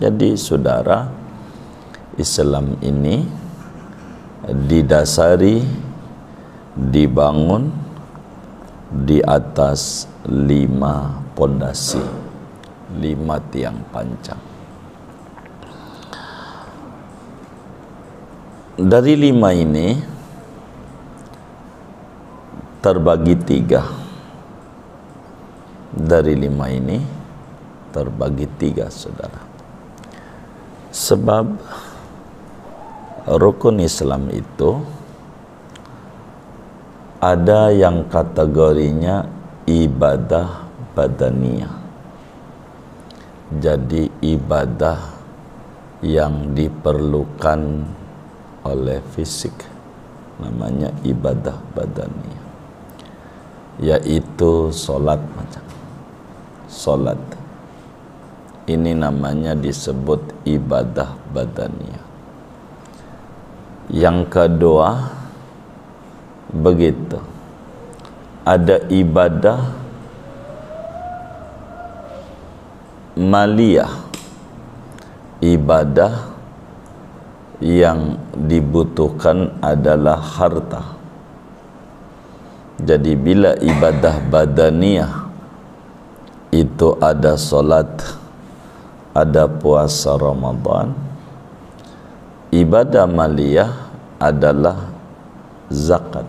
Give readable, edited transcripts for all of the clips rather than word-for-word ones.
Jadi saudara, Islam ini didasari, dibangun di atas 5 pondasi, 5 tiang panjang. Dari 5 ini terbagi 3. Dari 5 ini terbagi 3, saudara. Sebab rukun Islam itu ada yang kategorinya ibadah badaniyah. Jadi ibadah yang diperlukan oleh fisik, namanya ibadah badaniyah, yaitu sholat. Macam sholat ini namanya disebut ibadah badaniyah. Yang kedua begitu, ada ibadah maliyah, ibadah yang dibutuhkan adalah harta. Jadi bila ibadah badaniyah itu ada solat, ada puasa Ramadan, ibadah maliyah adalah zakat.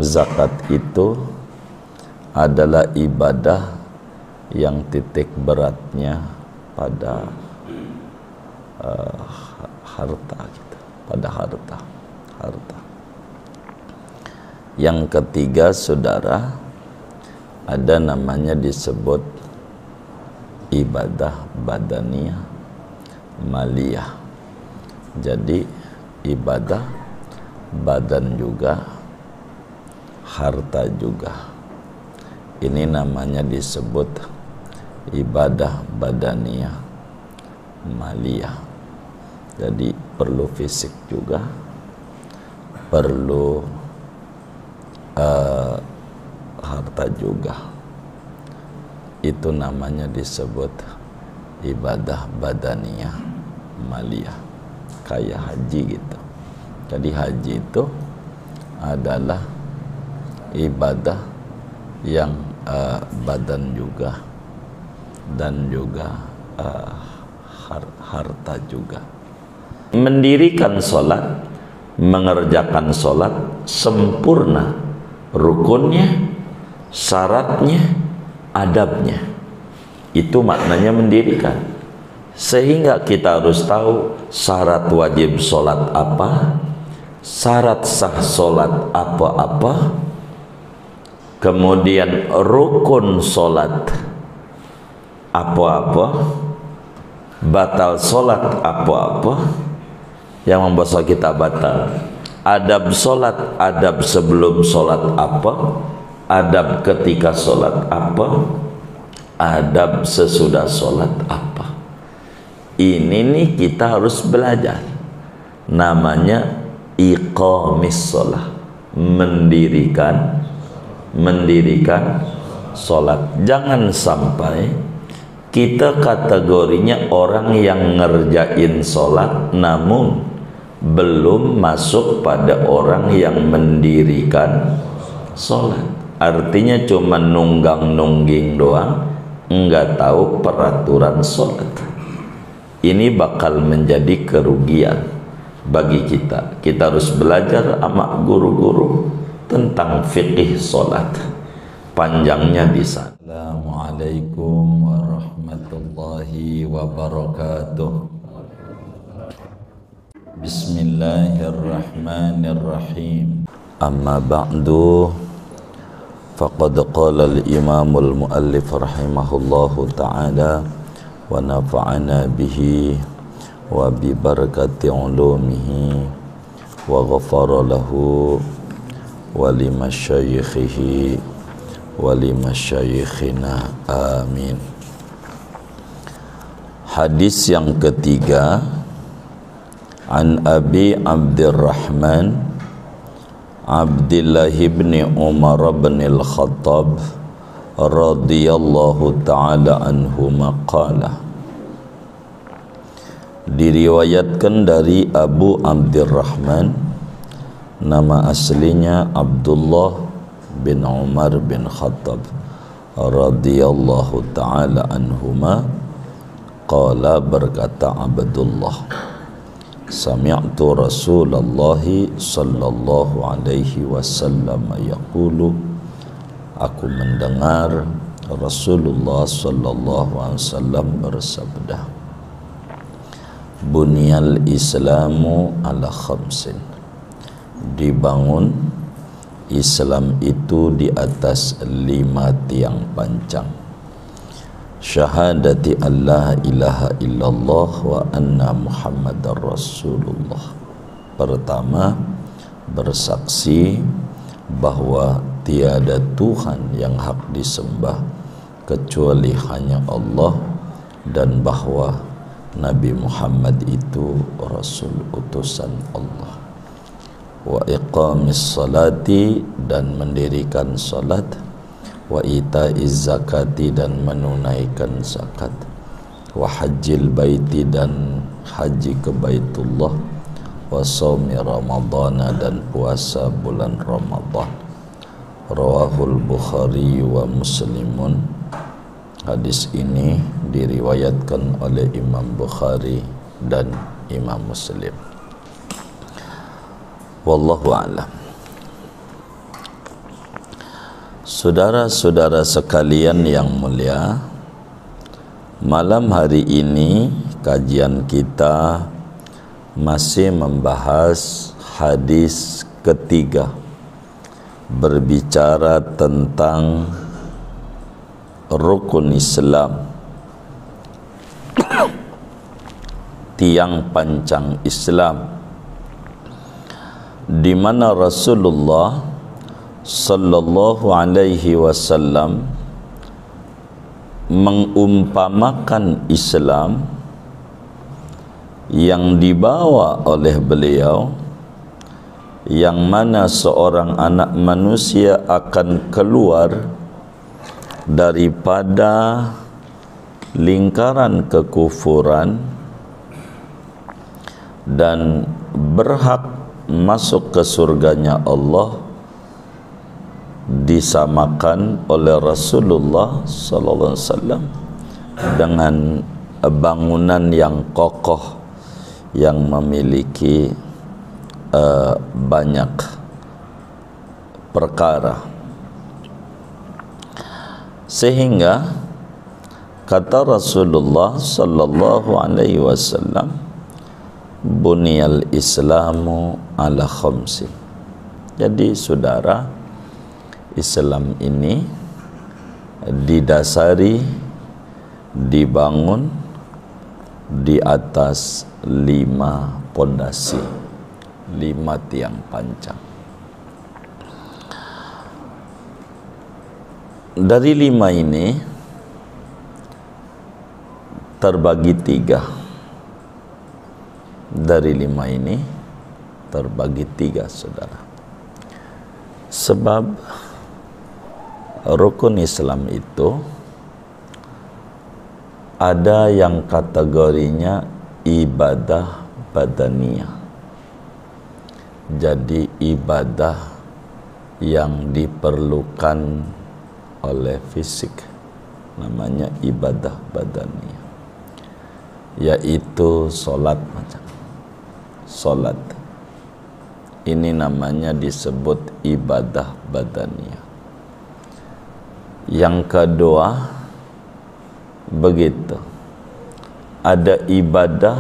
Zakat itu adalah ibadah yang titik beratnya pada harta kita, pada harta. Yang ketiga, saudara, ada namanya disebut ibadah badaniyah maliyah. Jadi ibadah badan juga, harta juga. Ini namanya disebut ibadah badaniyah maliyah. Jadi perlu fisik juga, perlu harta juga. Itu namanya disebut ibadah badaniyah maliyah, kayak haji gitu. Jadi haji itu adalah ibadah yang badan juga dan juga harta juga. Mendirikan sholat, mengerjakan sholat sempurna, rukunnya, syaratnya, adabnya, itu maknanya mendirikan. Sehingga kita harus tahu syarat wajib sholat apa, syarat sah sholat apa-apa, kemudian rukun sholat apa-apa, batal sholat apa-apa yang membuat kita batal, adab sholat, adab sebelum sholat apa, adab ketika sholat apa, adab sesudah sholat apa. Ini nih kita harus belajar, namanya iqamis sholat, mendirikan sholat. Jangan sampai kita kategorinya orang yang ngerjain sholat namun belum masuk pada orang yang mendirikan sholat. Artinya cuma nunggang-nungging doang, enggak tahu peraturan sholat. Ini bakal menjadi kerugian bagi kita. Kita harus belajar sama guru-guru tentang fikih sholat. Panjangnya di sana. Assalamualaikum warahmatullahi wabarakatuh. Bismillahirrahmanirrahim. Amma ba'du, faqad qala al-imamul muallif rahimahullahu ta'ala wa nafa'ana bihi wa bi barakati ulumihi wa ghafara lahu wa limasyayikhihi wa limasyayikhina, amin. Hadis yang ketiga, an Abi Abdurrahman Abdullah bin Umar bin al-Khattab radhiyallahu ta'ala anhuma qala, Diriwayatkan dari Abu Abdurrahman, nama aslinya Abdullah bin Umar bin Khattab radhiyallahu ta'ala anhuma, qala, berkata Abdullah, sami'tu Rasulullah sallallahu alaihi wasallam yaqulu, aku mendengar Rasulullah sallallahu alaihi wasallam bersabda, bunyal islamu ala khamsin, dibangun Islam itu di atas 5 tiang pancang. Syahadati alla ilaha illallah wa anna muhammadar rasulullah. Pertama, bersaksi bahwa tiada Tuhan yang hak disembah kecuali hanya Allah, dan bahwa Nabi Muhammad itu Rasul utusan Allah. Wa iqamis salati, dan mendirikan salat. Wa ita'iz zakati, dan menunaikan zakat. Wa hajjil baiti, dan haji ke Baitullah. Wa shaumi ramadhana, dan puasa bulan Ramadan. Rawahul Bukhari wa Muslimun. Hadis ini diriwayatkan oleh Imam Bukhari dan Imam Muslim. Wallahu a'lam. Saudara-saudara sekalian yang mulia, malam hari ini kajian kita masih membahas hadis ketiga, berbicara tentang rukun Islam, tiang pancang Islam, di mana Rasulullah sallallahu alaihi wasallam mengumpamakan Islam yang dibawa oleh beliau, yang mana seorang anak manusia akan keluar daripada lingkaran kekufuran dan berhak masuk ke surganya Allah, disamakan oleh Rasulullah sallallahu alaihi wasallam dengan bangunan yang kokoh yang memiliki banyak perkara. Sehingga kata Rasulullah sallallahu alaihi wasallam, bunyal islamu ala khamsin. Jadi saudara, Islam ini didasari, dibangun di atas 5 pondasi, 5 tiang pancang. Dari 5 ini terbagi 3. Dari 5 ini terbagi 3, saudara. Sebab rukun Islam itu ada yang kategorinya ibadah badaniyah. Jadi ibadah yang diperlukan oleh fisik, namanya ibadah badaniyah, yaitu solat. Macam solat ini namanya disebut ibadah badaniyah. Yang kedua begitu, ada ibadah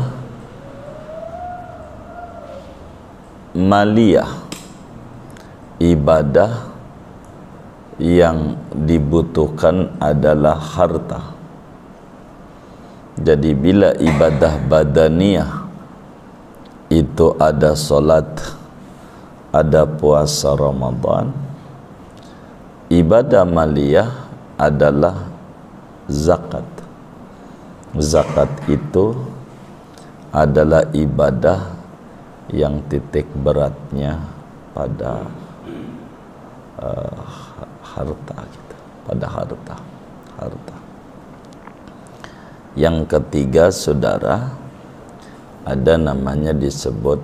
maliyah, ibadah yang dibutuhkan adalah harta. Jadi bila ibadah badaniyah itu ada solat, ada puasa Ramadan, ibadah maliyah adalah zakat. Zakat itu adalah ibadah yang titik beratnya pada harta kita, pada harta. Yang ketiga, saudara, ada namanya disebut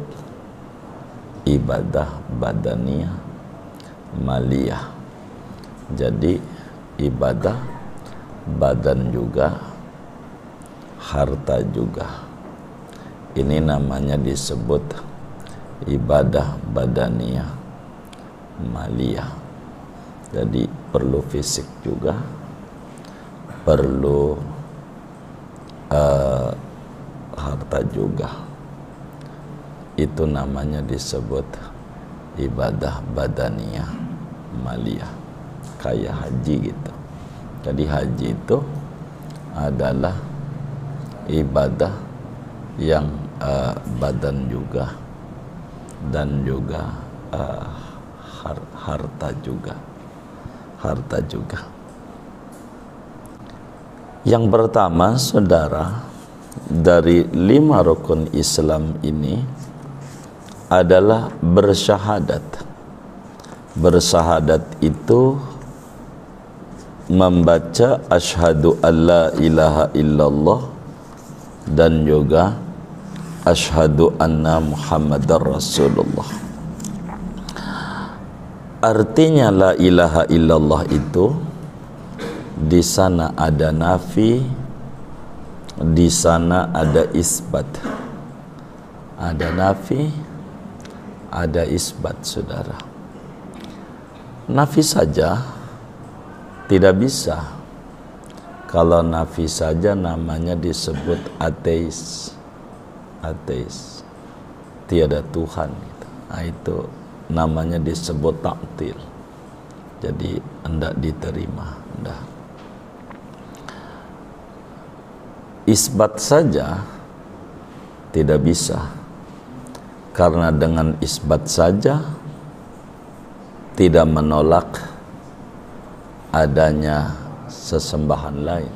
ibadah badaniyah maliyah. Jadi ibadah badan juga, harta juga. Ini namanya disebut ibadah badaniyah maliyah. Jadi perlu fisik juga, perlu harta juga. Itu namanya disebut ibadah badaniyah maliyah, kayak haji gitu. Jadi haji itu adalah ibadah yang badan juga dan juga harta juga. Yang pertama, saudara, dari 5 rukun Islam ini adalah bersyahadat. Bersyahadat itu membaca asyhadu alla ilaha illallah dan juga asyhadu anna muhammadar rasulullah. Artinya la ilaha illallah itu di sana ada nafi, di sana ada isbat. Ada nafi, ada isbat, saudara. Nafi saja tidak bisa. Kalau nafi saja namanya disebut ateis. Ateis, tiada Tuhan gitu. Nah, itu namanya disebut ta'til. Jadi hendak diterima, hendak. Isbat saja tidak bisa, karena dengan isbat saja tidak menolak adanya sesembahan lain.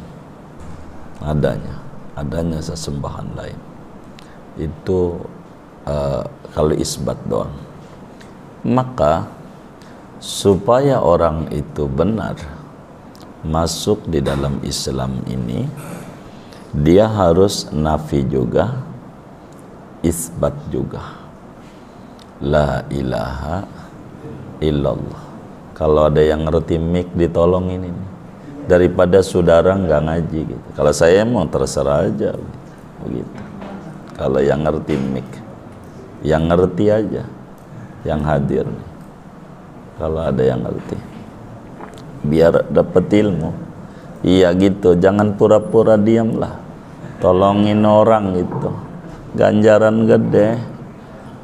Adanya sesembahan lain. Itu kalau isbat doang. Maka supaya orang itu benar masuk di dalam Islam ini, dia harus nafi juga, isbat juga. La ilaha illallah. Kalau ada yang ngerti mik, ditolongin ini. Daripada saudara nggak ngaji gitu. Kalau saya mau terserah aja begitu. Kalau yang ngerti mik, yang ngerti aja, yang hadir. Kalau ada yang ngerti, biar dapat ilmu. Iya gitu, jangan pura-pura diam lah. Tolongin orang gitu, ganjaran gede.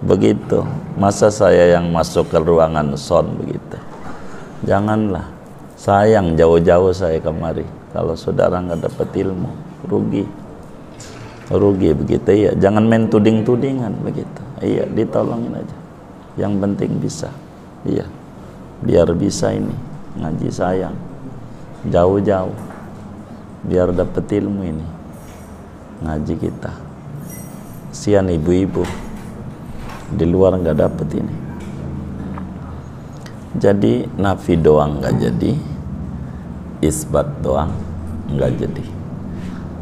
Begitu. Masa saya yang masuk ke ruangan son begitu? Janganlah. Sayang jauh-jauh saya kemari. Kalau saudara nggak dapat ilmu, rugi begitu ya. Jangan main tuding-tudingan begitu. Iya, ditolongin aja. Yang penting bisa. Iya, biar bisa ini ngaji, sayang jauh-jauh biar dapat ilmu ini ngaji kita. Sian ibu-ibu di luar nggak dapet ini. Jadi nafi doang nggak jadi, isbat doang nggak jadi.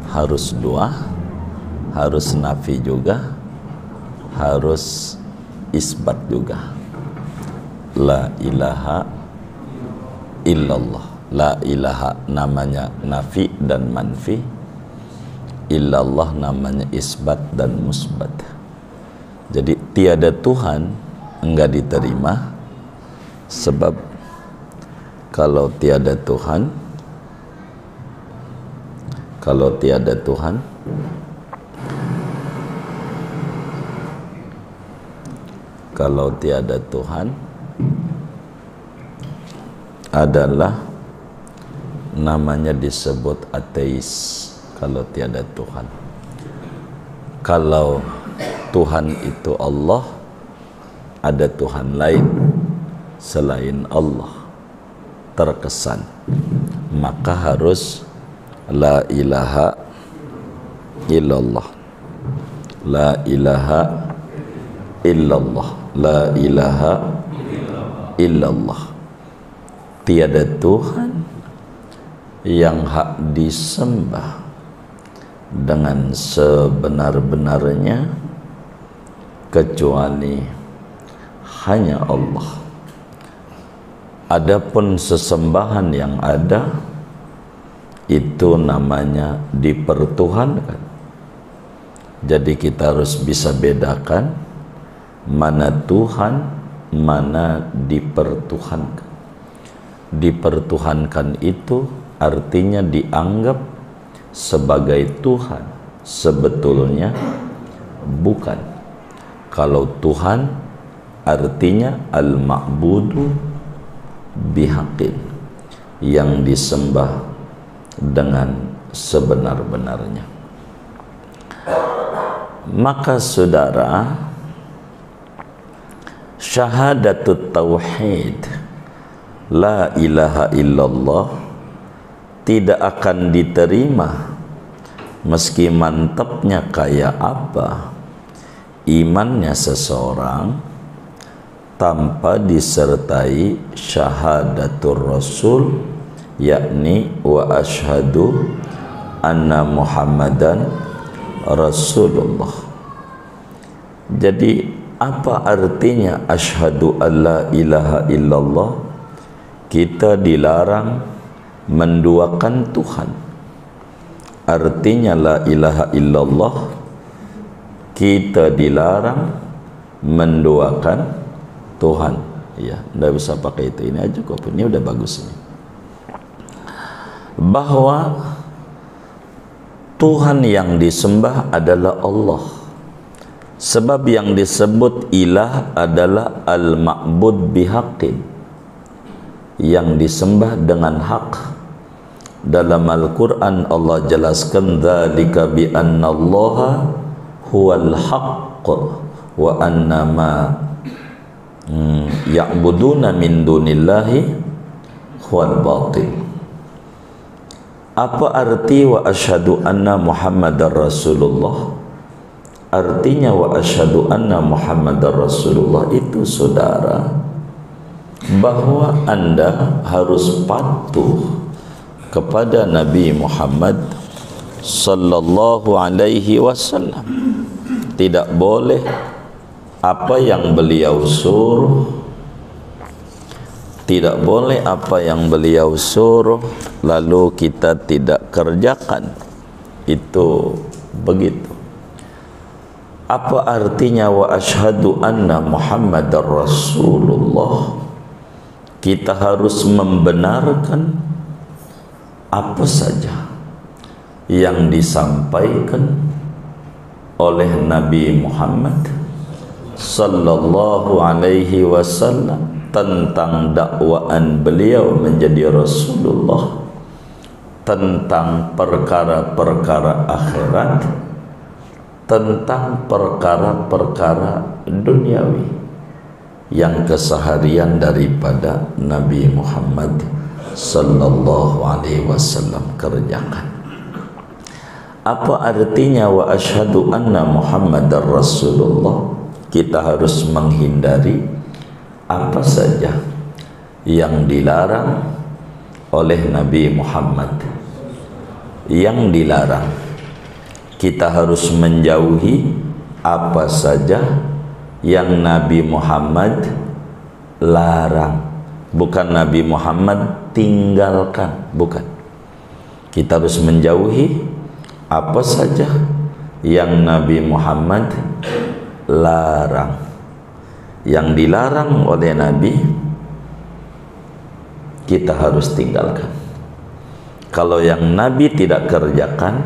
Harus dua, harus nafi juga, harus isbat juga. La ilaha illallah. La ilaha namanya nafi dan manfi, illallah namanya isbat dan musbat. Jadi tiada Tuhan enggak diterima, sebab kalau tiada Tuhan, adalah namanya disebut ateis. Kalau tiada Tuhan, kalau Tuhan itu Allah, ada Tuhan lain selain Allah, terkesan, maka harus la ilaha illallah. La ilaha illallah. La ilaha illallah. Tiada Tuhan yang hak disembah dengan sebenar-benarnya kecuali hanya Allah. Adapun sesembahan yang ada itu namanya dipertuhankan. Jadi kita harus bisa bedakan mana Tuhan, mana dipertuhankan. Dipertuhankan itu artinya dianggap sebagai Tuhan, sebetulnya bukan. Kalau Tuhan artinya al-ma'budu bihaqqin, yang disembah dengan sebenar-benarnya. Maka saudara, syahadatut tauhid la ilaha illallah tidak akan diterima meski mantapnya kayak apa imannya seseorang tanpa disertai syahadatur rasul, yakni wa asyhadu anna muhammadan rasulullah. Jadi apa artinya asyhadu alla ilaha illallah? Kita dilarang menduakan Tuhan. Artinya la ilaha illallah, kita dilarang menduakan Tuhan. Ya, tidak bisa pakai itu, ini aja kok. Ini udah bagus ini. Bahwa Tuhan yang disembah adalah Allah. Sebab yang disebut ilah adalah al-ma'bud bihaqqin, yang disembah dengan hak. Dalam Al-Quran Allah jelaskan dzalika bi annallaha huwal haqq wa anna ma ya'buduna min dunillahi huwal batil. Apa arti wa asyhadu anna muhammadar rasulullah? Artinya wa asyhadu anna muhammadar rasulullah itu saudara, bahwa Anda harus patuh kepada Nabi Muhammad sallallahu alaihi wasallam. Tidak boleh apa yang beliau suruh, tidak boleh apa yang beliau suruh lalu kita tidak kerjakan. Itu begitu. Apa artinya wa asyhadu anna muhammadar rasulullah? Kita harus membenarkan apa saja yang disampaikan oleh Nabi Muhammad sallallahu alaihi wasallam tentang dakwaan beliau menjadi Rasulullah, tentang perkara-perkara akhirat, tentang perkara-perkara duniawi yang keseharian daripada Nabi Muhammad sallallahu alaihi wasallam kerjakan. Apa artinya wa asyhadu anna muhammadar rasulullah? Kita harus menghindari apa saja yang dilarang oleh Nabi Muhammad. Yang dilarang, kita harus menjauhi apa saja yang Nabi Muhammad larang. Bukan Nabi Muhammad tinggalkan, bukan. Kita harus menjauhi apa saja yang Nabi Muhammad larang. Yang dilarang oleh Nabi kita harus tinggalkan. Kalau yang Nabi tidak kerjakan,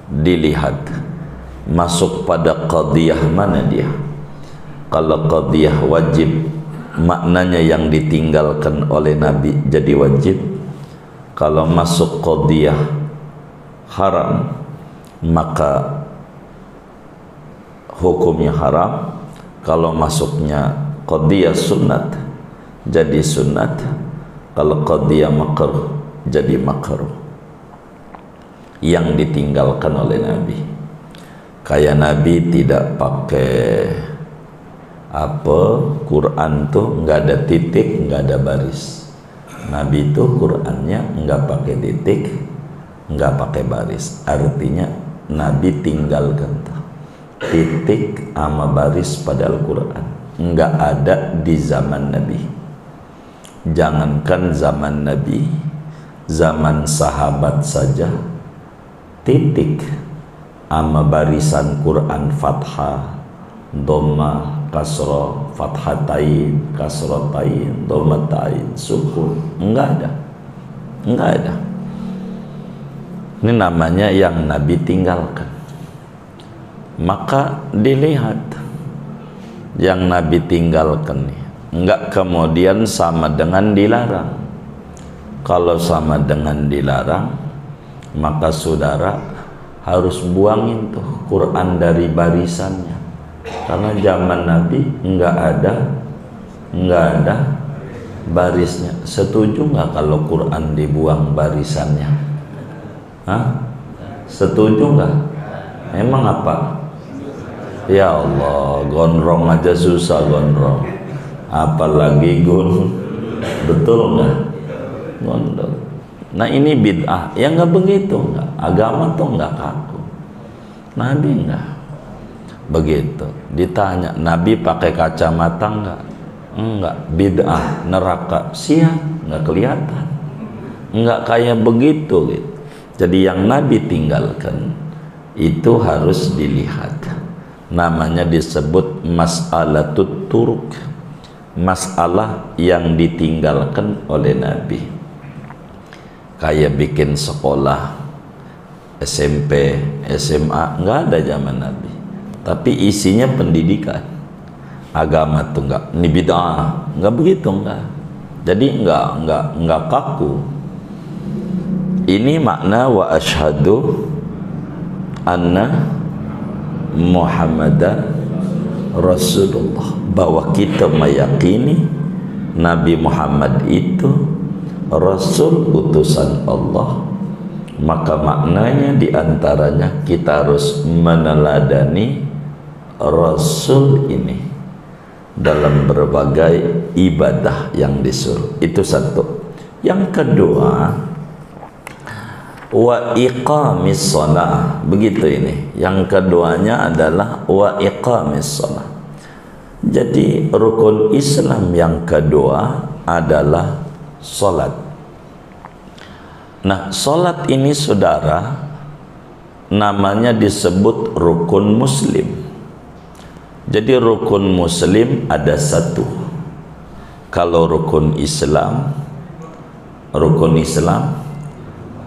dilihat masuk pada qadiyah mana dia. Kalau qadiyah wajib, maknanya yang ditinggalkan oleh Nabi jadi wajib. Kalau masuk qadiyah haram, maka hukumnya haram. Kalau masuknya qadiyah sunnat, jadi sunnat. Kalau qadiyah makruh, jadi makruh. Yang ditinggalkan oleh Nabi, kayak Nabi tidak pakai Quran tuh nggak ada titik, nggak ada baris. Nabi itu Qurannya nggak pakai titik, nggak pakai baris. Artinya Nabi tinggalkan. titik ama baris pada Al-Quran. Enggak ada di zaman Nabi. Jangankan zaman Nabi, zaman sahabat saja titik ama barisan Quran fathah, dhamma, kasrah, fathatain, kasratain, dhammatain, sukun, enggak ada. Enggak ada. Ini namanya yang Nabi tinggalkan. Maka dilihat yang Nabi tinggalkan nih, enggak kemudian sama dengan dilarang. Kalau sama dengan dilarang, maka saudara harus buangin tuh Quran dari barisannya. Karena zaman Nabi enggak ada barisnya. Setuju nggak kalau Quran dibuang barisannya? Hah? Setuju nggak? Emang apa? Ya Allah, gondrong aja susah gondrong, apalagi betul nggak? Gondrong. Nah ini bid'ah. Ya nggak begitu, nggak. Agama tuh nggak kaku. Nabi nggak begitu. Ditanya, Nabi pakai kacamata nggak? Enggak. Bid'ah, neraka, siang nggak kelihatan. Enggak kayak begitu gitu. Jadi yang Nabi tinggalkan itu harus dilihat. Namanya disebut mas'alatut turuk, masalah yang ditinggalkan oleh Nabi. Kayak bikin sekolah SMP, SMA, nggak ada zaman Nabi, tapi isinya pendidikan agama tuh nggak, ini bid'ah, nggak begitu, nggak. Jadi nggak kaku. Ini makna wa asyhadu anna Muhammadan Rasulullah, bahwa kita meyakini Nabi Muhammad itu Rasul utusan Allah. Maka maknanya diantaranya kita harus meneladani Rasul ini dalam berbagai ibadah yang disuruh. Itu satu. Yang kedua, wa iqamis shalah. Begitu ini. Yang keduanya adalah wa iqamis shalah. Jadi rukun Islam yang kedua adalah salat. Nah, salat ini saudara namanya disebut rukun muslim. Jadi rukun muslim ada satu. Kalau rukun Islam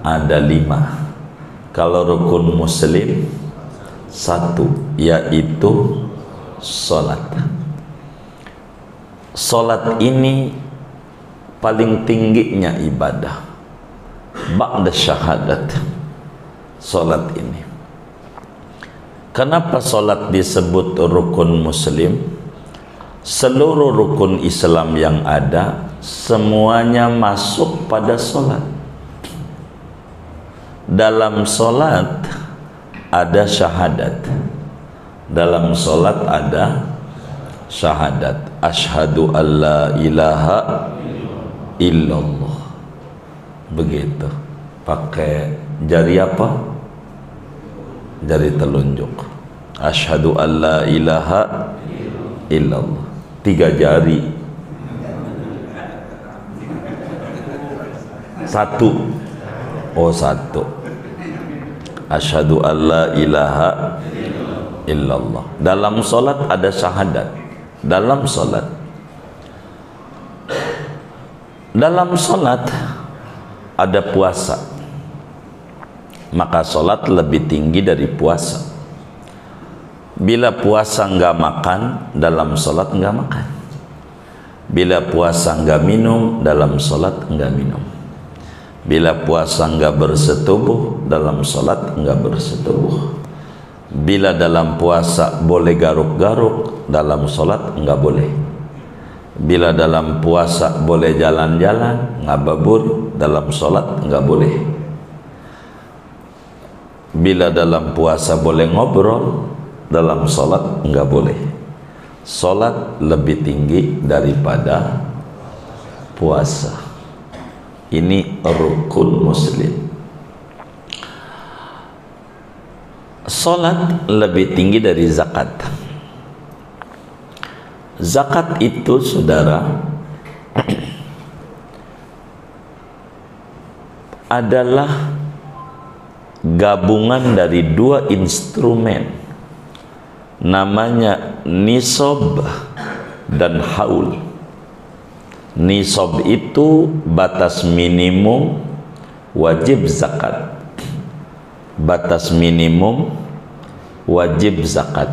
ada 5. Kalau rukun muslim satu, yaitu salat. Salat ini paling tingginya ibadah ba'da syahadat. Salat ini, kenapa salat disebut rukun muslim? Seluruh rukun Islam yang ada semuanya masuk pada salat. Dalam salat ada syahadat. Dalam salat ada syahadat. Asyhadu alla ilaha illallah. Begitu. Pakai jari apa? Jari telunjuk. Asyhadu alla ilaha illallah. 3 jari. 1. Oh, 1. Asyhadu alla ilaha illallah. Dalam salat ada syahadat. Dalam salat ada puasa. Maka salat lebih tinggi dari puasa. Bila puasa enggak makan, dalam salat enggak makan. Bila puasa enggak minum, dalam salat enggak minum. Bila puasa enggak bersetubuh, dalam salat enggak bersetubuh. Bila dalam puasa boleh garuk-garuk, dalam salat enggak boleh. Bila dalam puasa boleh jalan-jalan, ngababur, dalam salat enggak boleh. Bila dalam puasa boleh ngobrol, dalam salat enggak boleh. Salat lebih tinggi daripada puasa. Ini rukun muslim. Salat lebih tinggi dari zakat. Zakat itu, saudara, adalah gabungan dari dua instrumen, namanya nisab dan haul. Nisab itu batas minimum wajib zakat. Batas minimum wajib zakat.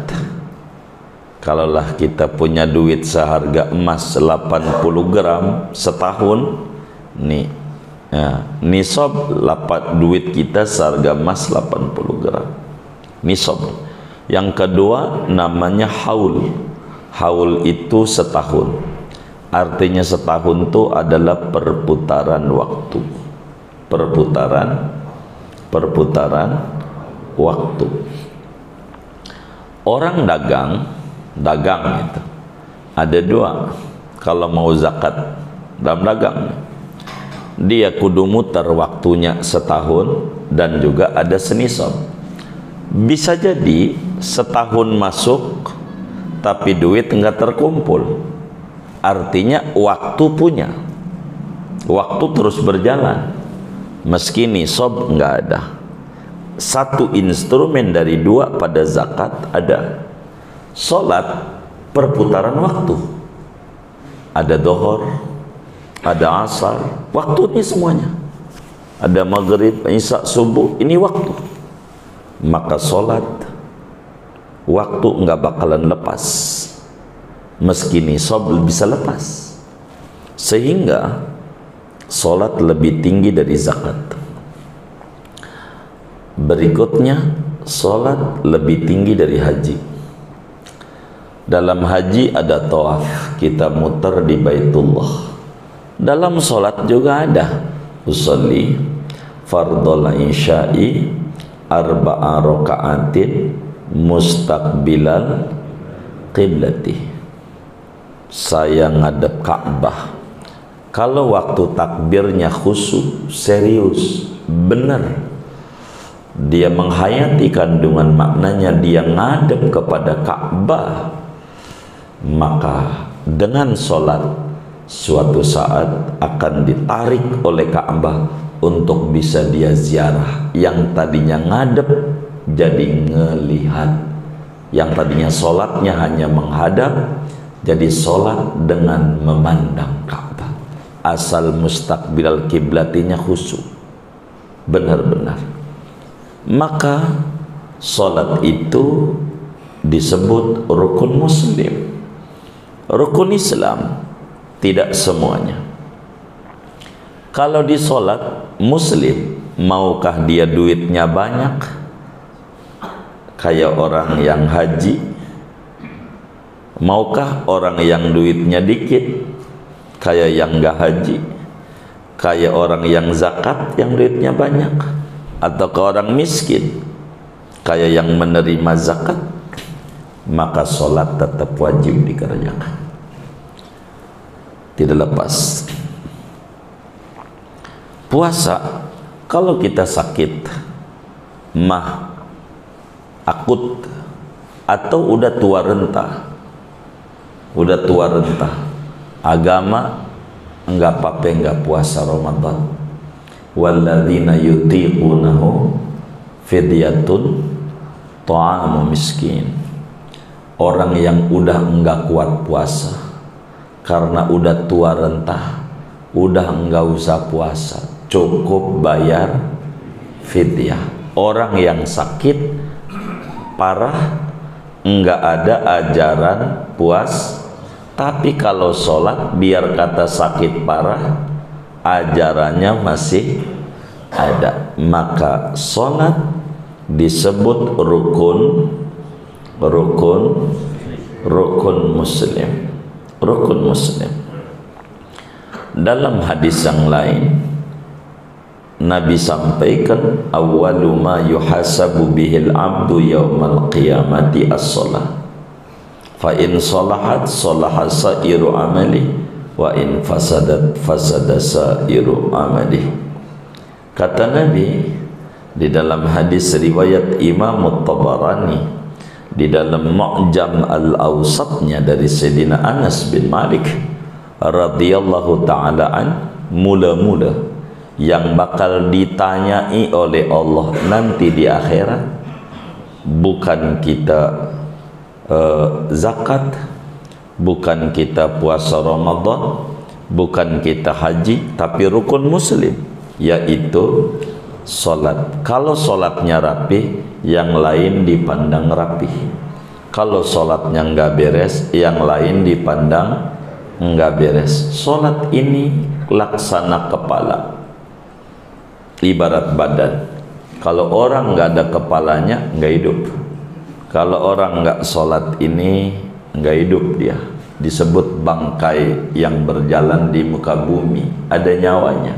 Kalaulah kita punya duit seharga emas 80 gram setahun, nih ya, nisab duit kita seharga emas 80 gram. Nisab. Yang kedua namanya haul. Haul itu setahun. Artinya setahun itu adalah perputaran waktu. Perputaran waktu. Orang dagang itu ada dua. Kalau mau zakat dalam dagang, dia kudu muter waktunya setahun dan juga ada senisab. Bisa jadi setahun masuk tapi duit enggak terkumpul. Artinya waktu punya, waktu terus berjalan meski nisab enggak ada. Satu instrumen dari dua pada zakat ada. Salat perputaran waktu. Ada dohor, ada asar, waktu ini semuanya. Ada maghrib, isya, subuh, ini waktu. Maka salat waktu enggak bakalan lepas. Meski nisab bisa lepas. Sehingga salat lebih tinggi dari zakat. Berikutnya, salat lebih tinggi dari haji. Dalam haji ada tawaf, kita muter di Baitullah. Dalam salat juga ada usolli fardhol isya'i arba'a raka'atin mustaqbilal qiblati. Saya ngadep Ka'bah. Kalau waktu takbirnya khusyuk, serius, benar, dia menghayati kandungan maknanya, dia ngadep kepada Ka'bah, maka dengan sholat suatu saat akan ditarik oleh Ka'bah untuk bisa dia ziarah. Yang tadinya ngadep jadi ngelihat, yang tadinya sholatnya hanya menghadap jadi sholat dengan memandang Ka'bah. Asal mustaqbilal kiblatinya khusyuk, benar-benar. Maka sholat itu disebut rukun muslim. Rukun Islam tidak semuanya. Kalau di sholat muslim, maukah dia duitnya banyak kayak orang yang haji, maukah orang yang duitnya dikit kayak yang gak haji, kayak orang yang zakat yang duitnya banyak, atau ke orang miskin kayak yang menerima zakat? Maka sholat tetap wajib dikerjakan, tidak lepas. Puasa, kalau kita sakit mah akut atau udah tua renta, agama enggak apa-apa enggak puasa Ramadan. Walladzina yutiqunahu fidyatun ta'amu miskin. Orang yang udah enggak kuat puasa karena udah tua renta, udah enggak usah puasa, cukup bayar fidyah. Orang yang sakit parah enggak ada ajaran puas, tapi kalau sholat biar kata sakit parah ajarannya masih ada. Maka sholat disebut rukun muslim. Rukun muslim. Dalam hadis yang lain Nabi sampaikan, awwalu ma yuhasabu bihil abdu yaumal qiyamati as-shalah. Fa in salahat salaha sairu amali wa in fasadat fasada sairu amali. Kata Nabi, di dalam hadis riwayat Imam Tabarani di dalam Mu'jam Al-Awsatnya dari Sayyidina Anas bin Malik radhiyallahu ta'ala an, mula-mula yang bakal ditanyai oleh Allah nanti di akhirat bukan kita zakat, bukan kita puasa Ramadan, bukan kita haji, tapi rukun muslim, yaitu solat. Kalau solatnya rapi, yang lain dipandang rapi. Kalau solatnya nggak beres, yang lain dipandang nggak beres. Solat ini laksana kepala, ibarat badan. Kalau orang nggak ada kepalanya, nggak hidup. Kalau orang nggak solat ini, nggak hidup dia. Disebut bangkai yang berjalan di muka bumi, ada nyawanya,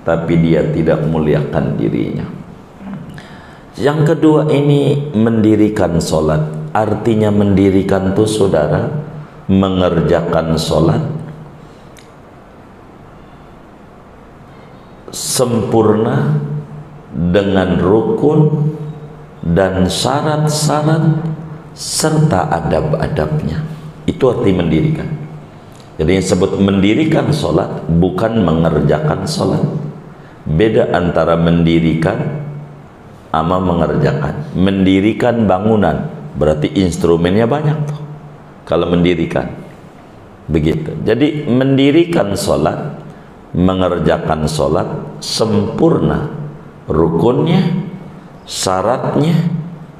tapi dia tidak muliakan dirinya. Yang kedua ini mendirikan solat. Artinya mendirikan itu saudara, mengerjakan solat sempurna dengan rukun dan syarat-syarat serta adab-adabnya. Itu arti mendirikan. Jadi yang disebut mendirikan solat bukan mengerjakan solat. Beda antara mendirikan sama mengerjakan. Mendirikan bangunan berarti instrumennya banyak tuh. Kalau mendirikan begitu. Jadi mendirikan solat, mengerjakan solat sempurna, rukunnya, syaratnya,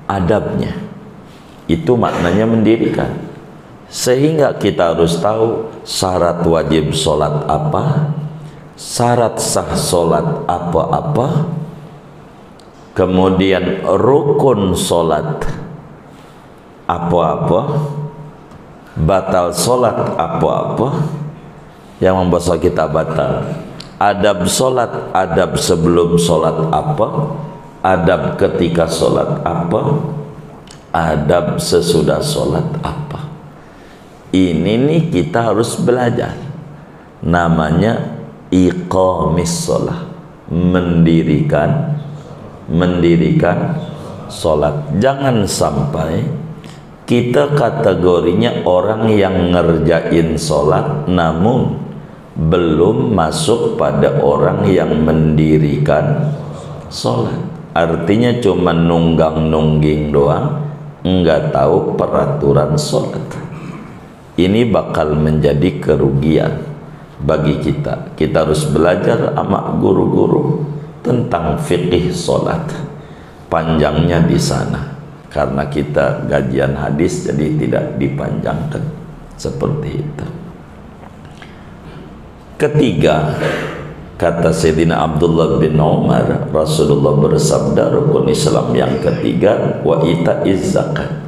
adabnya. Itu maknanya mendirikan. Sehingga kita harus tahu syarat wajib solat apa, syarat sah solat apa-apa, kemudian rukun solat apa-apa, batal solat apa-apa yang membuat solat kita batal, adab solat, adab sebelum solat apa, adab ketika solat apa, adab sesudah solat apa. Ini nih kita harus belajar. Namanya iqamis sholat, mendirikan sholat. Jangan sampai kita kategorinya orang yang ngerjain sholat namun belum masuk pada orang yang mendirikan sholat. Artinya cuma nunggang-nungging doang, enggak tahu peraturan sholat. Ini bakal menjadi kerugian bagi kita. Kita harus belajar sama guru-guru tentang fikih sholat. Panjangnya di sana. Karena kita gajian hadis jadi tidak dipanjangkan. Seperti itu. Ketiga, kata Sayyidina Abdullah bin Umar, Rasulullah bersabda, rukun Islam yang ketiga, wa ita'iz zakat.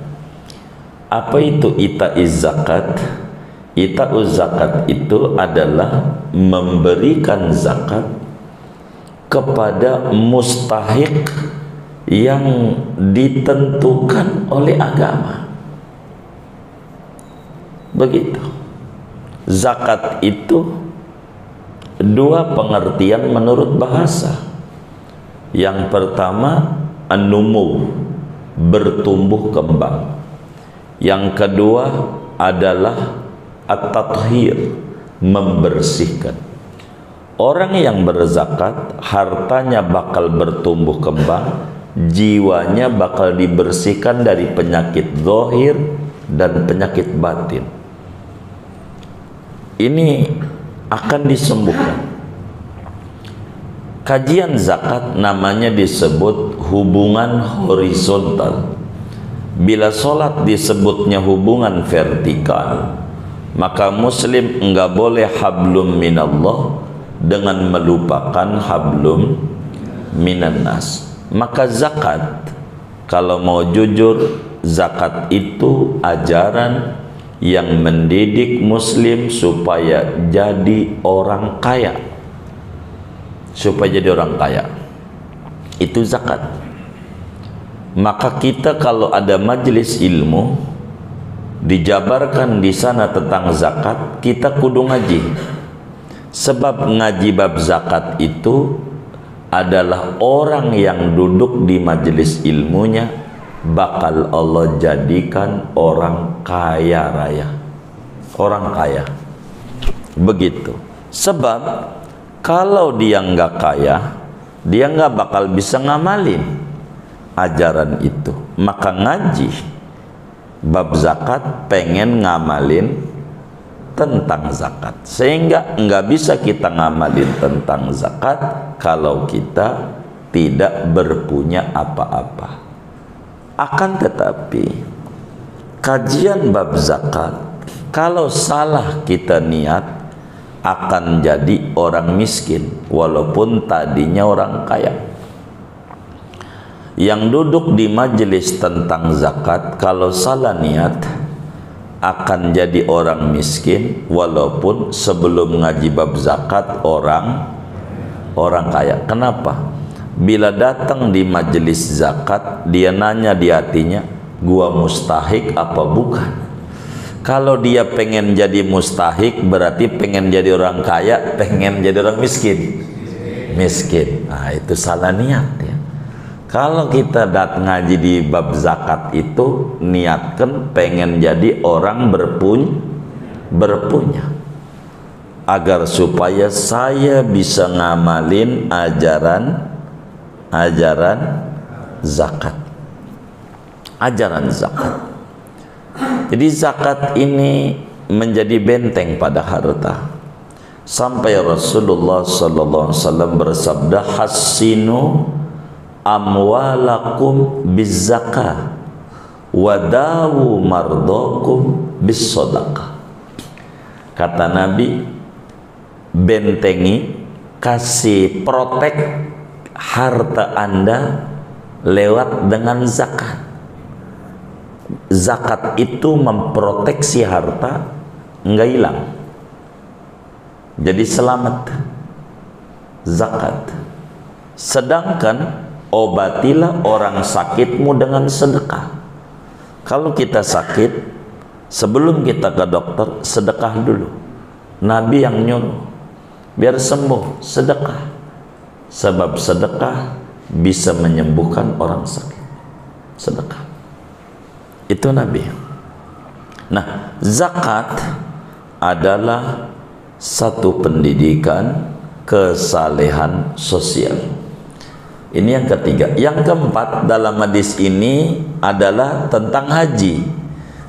Apa itu ita'iz zakat? Ita'uz zakat itu adalah memberikan zakat kepada mustahik yang ditentukan oleh agama. Begitu. Zakat itu dua pengertian menurut bahasa. Yang pertama, an-numu, bertumbuh kembang. Yang kedua adalah at-tathhir, membersihkan. Orang yang berzakat, hartanya bakal bertumbuh kembang, jiwanya bakal dibersihkan dari penyakit zahir dan penyakit batin. Ini akan disembuhkan. Kajian zakat namanya disebut hubungan horizontal. Bila solat disebutnya hubungan vertikal, maka muslim enggak boleh hablum minallah dengan melupakan hablum minan nas. Maka zakat, kalau mau jujur, zakat itu ajaran yang mendidik muslim supaya jadi orang kaya. Supaya jadi orang kaya. Itu zakat. Maka kita kalau ada majelis ilmu dijabarkan di sana tentang zakat, kita kudu ngaji. Sebab ngaji bab zakat itu adalah orang yang duduk di majelis ilmunya bakal Allah jadikan orang kaya raya, orang kaya. Begitu. Sebab kalau dia nggak kaya, dia nggak bakal bisa ngamalin ajaran itu. Maka ngaji bab zakat pengen ngamalin tentang zakat, sehingga nggak bisa kita ngamalin tentang zakat kalau kita tidak berpunya apa-apa. Akan tetapi kajian bab zakat kalau salah kita niat akan jadi orang miskin walaupun tadinya orang kaya. Yang duduk di majelis tentang zakat kalau salah niat akan jadi orang miskin walaupun sebelum ngaji bab zakat orang kaya. Kenapa? Bila datang di majelis zakat, dia nanya di hatinya, gua mustahik apa bukan? Kalau dia pengen jadi mustahik, berarti pengen jadi orang kaya, pengen jadi orang miskin. Miskin. Nah, itu salah niat ya. Kalau kita ngaji di bab zakat itu niatkan pengen jadi orang berpunya, agar supaya saya bisa ngamalin ajaran zakat. Ajaran zakat. Jadi zakat ini menjadi benteng pada harta. Sampai Rasulullah sallallahu alaihi wasallam bersabda, hassinu amwalakum bizzakah wadawu mardokum bisodakah. Kata Nabi, bentengi, kasih protek harta Anda lewat dengan zakat. Zakat itu memproteksi harta enggak hilang, jadi selamat zakat. Sedangkan obatilah orang sakitmu dengan sedekah. Kalau kita sakit, sebelum kita ke dokter, sedekah dulu. Nabi yang nyuruh, biar sembuh, sedekah. Sebab sedekah bisa menyembuhkan orang sakit. Sedekah. Itu Nabi. Nah, zakat adalah satu pendidikan kesalehan sosial. Ini yang ketiga. Yang keempat dalam hadis ini adalah tentang haji.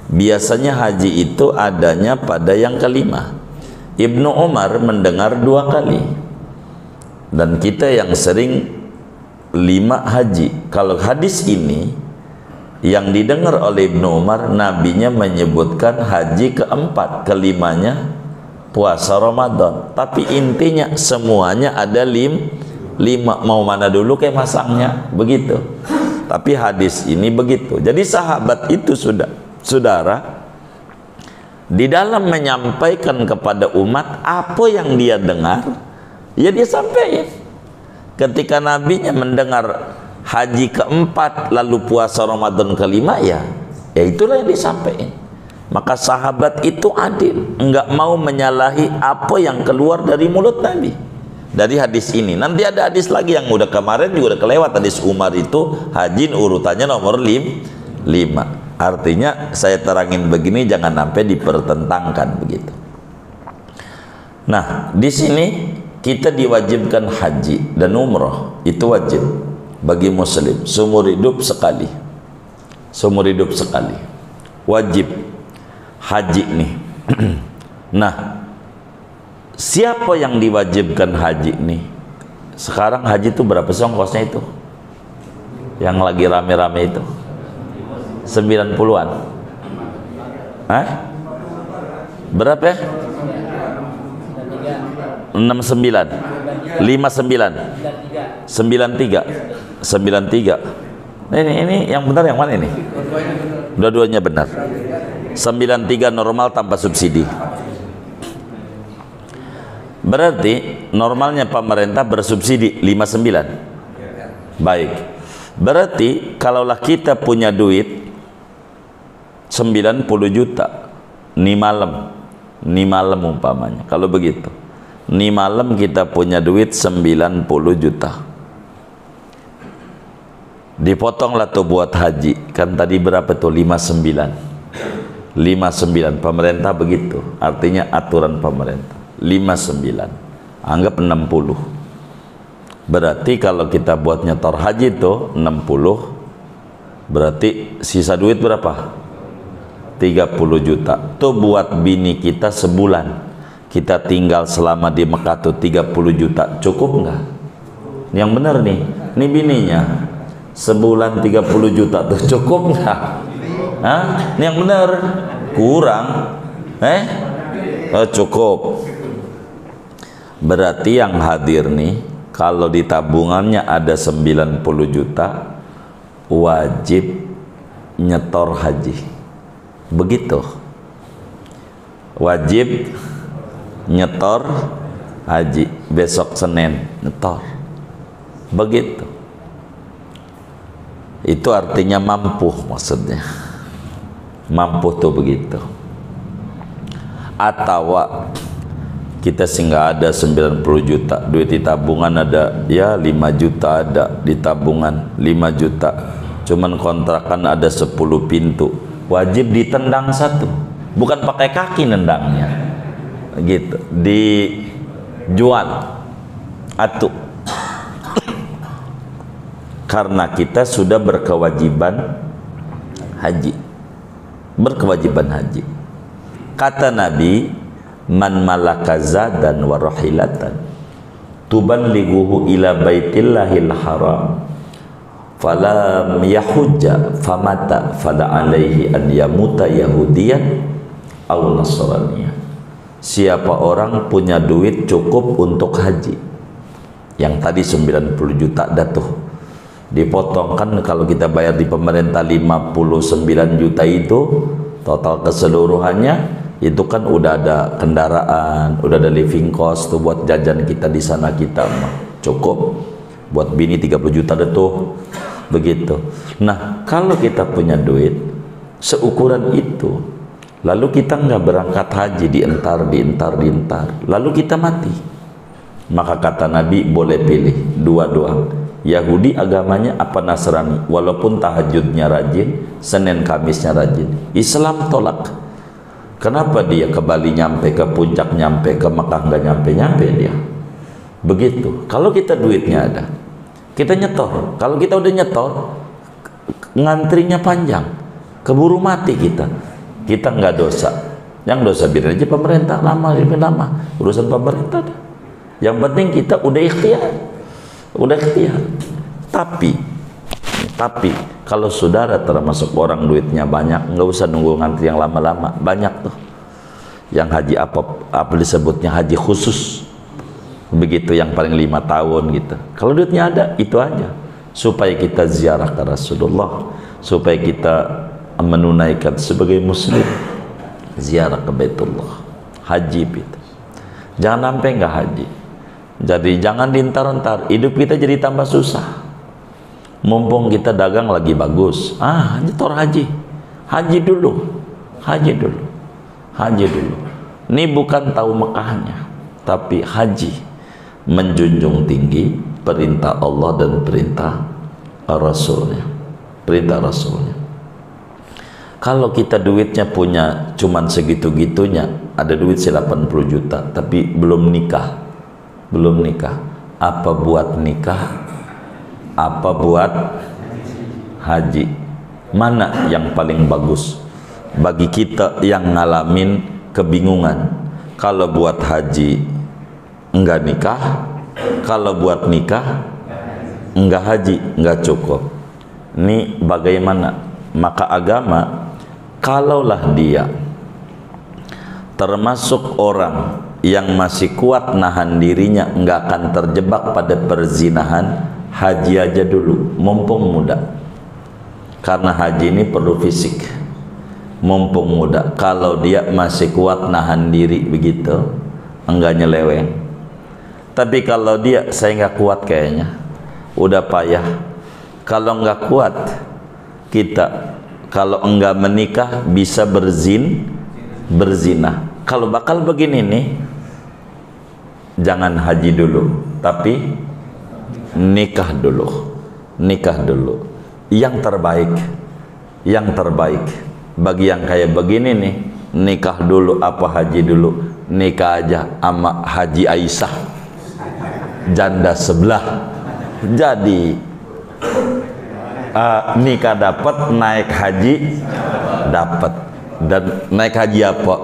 Biasanya haji itu adanya pada yang kelima. Ibnu Umar mendengar 2 kali. Dan kita yang sering 5 haji. Kalau hadis ini yang didengar oleh Ibnu Umar, nabinya menyebutkan haji keempat, kelimanya puasa Ramadan. Tapi intinya semuanya ada 5, mau mana dulu kayak masangnya begitu. Tapi hadis ini begitu. Jadi sahabat itu saudara di dalam menyampaikan kepada umat apa yang dia dengar, ya dia sampaikan. Ketika nabinya mendengar haji keempat lalu puasa Ramadan kelima, ya itulah yang disampaikan. Maka sahabat itu adil, enggak mau menyalahi apa yang keluar dari mulut Nabi. Dari hadis ini, nanti ada hadis lagi yang udah kemarin juga udah kelewat, hadis Umar itu haji urutannya nomor 5. Artinya saya terangin begini jangan sampai dipertentangkan begitu. Nah, di sini kita diwajibkan haji dan umroh, itu wajib bagi muslim seumur hidup sekali. Seumur hidup sekali. Wajib haji nih. Nah, siapa yang diwajibkan haji nih? Sekarang haji itu berapa sih ongkosnya itu? Yang lagi rame-rame itu 90-an. Hah? Berapa ya? 69 59 93. Ini yang benar yang mana ini? Dua-duanya benar. 93 normal tanpa subsidi. Berarti normalnya pemerintah bersubsidi 59. Baik. Berarti kalaulah kita punya duit 90 juta nih malam umpamanya, kalau begitu nih malam kita punya duit 90 juta, dipotonglah tuh buat haji. Kan tadi berapa tuh? 59. 59 pemerintah begitu, artinya aturan pemerintah. 59 anggap 60. Berarti kalau kita buat nyetor haji tuh 60, berarti sisa duit berapa? 30 juta. Tuh buat bini kita sebulan. Kita tinggal selama di Mekah tuh 30 juta. Cukup nggak? Yang bener nih, ini bininya. Sebulan 30 juta tuh cukup nggak? Hah? Ini yang bener. Kurang? Cukup. Berarti yang hadir nih, kalau di tabungannya ada 90 juta, wajib nyetor haji. Begitu. Wajib nyetor haji. Besok Senin nyetor. Begitu. Itu artinya mampu, maksudnya. Mampu tuh begitu. Atau kita sih nggak ada 90 juta, duit di tabungan ada ya 5 juta ada di tabungan 5 juta, cuman kontrakan ada 10 pintu, wajib ditendang satu, bukan pakai kaki nendangnya gitu, dijual atuh. Karena kita sudah berkewajiban haji, kata Nabi, man malaka zadan wa rahilatan tuballighuhu ila baitillahil haram falam yahujja famata fala alaihi an yamuta yahudiyan aw nasraniyan. Siapa orang punya duit cukup untuk haji, yang tadi 90 juta datuh dipotong, kan kalau kita bayar di pemerintah 59 juta itu total keseluruhannya, itu kan udah ada kendaraan, udah ada living cost tuh buat jajan kita di sana, kita mah cukup. Buat bini 30 juta deh tuh, begitu. Nah, kalau kita punya duit seukuran itu, lalu kita nggak berangkat haji, dientar, lalu kita mati, maka kata Nabi boleh pilih dua-dua. Yahudi agamanya apa Nasrani, walaupun tahajudnya rajin, Senin Kamisnya rajin. Islam tolak. Kenapa dia ke Bali nyampe, ke puncak nyampe, ke Mekah nggak nyampe dia? Begitu. Kalau kita duitnya ada, kita nyetor. Kalau kita udah nyetor, ngantrinya panjang, keburu mati kita. Kita nggak dosa. Yang dosa biar aja pemerintah, lama lebih lama urusan pemerintah. Yang penting kita udah ikhtiar. Tapi kalau saudara termasuk orang duitnya banyak, nggak usah nunggu ngantri yang lama-lama. Banyak tuh yang haji apa disebutnya haji khusus, begitu, yang paling 5 tahun gitu. Kalau duitnya ada, itu aja, supaya kita ziarah ke Rasulullah, supaya kita menunaikan sebagai muslim ziarah ke Baitullah, haji itu. Jangan sampai nggak haji. Jadi jangan dientar-entar, hidup kita jadi tambah susah. Mumpung kita dagang lagi bagus, nyetor haji dulu. Ini bukan tahu Mekahnya, tapi haji menjunjung tinggi perintah Allah dan perintah Rasulnya. Kalau kita duitnya punya cuman segitu-gitunya, ada duit 80 juta, tapi belum nikah. Apa buat nikah? Apa buat haji? Mana yang paling bagus bagi kita yang ngalamin kebingungan? Kalau buat haji enggak nikah, kalau buat nikah enggak haji, enggak cukup. Ini bagaimana? Maka agama, kalaulah dia termasuk orang yang masih kuat nahan dirinya, enggak akan terjebak pada perzinahan, haji aja dulu, mumpung muda. Karena haji ini perlu fisik, mumpung muda. Kalau dia masih kuat nahan diri begitu, enggak nyeleweng. Tapi kalau dia, saya nggak kuat kayaknya, udah payah. Kalau nggak kuat, kita kalau enggak menikah bisa berzina. Kalau bakal begini nih, jangan haji dulu, tapi nikah dulu. yang terbaik, yang terbaik bagi yang kayak begini nih, nikah dulu apa haji dulu? Nikah aja sama Haji Aisyah, janda sebelah. Jadi nikah dapat, naik haji dapat. Dan naik haji apa?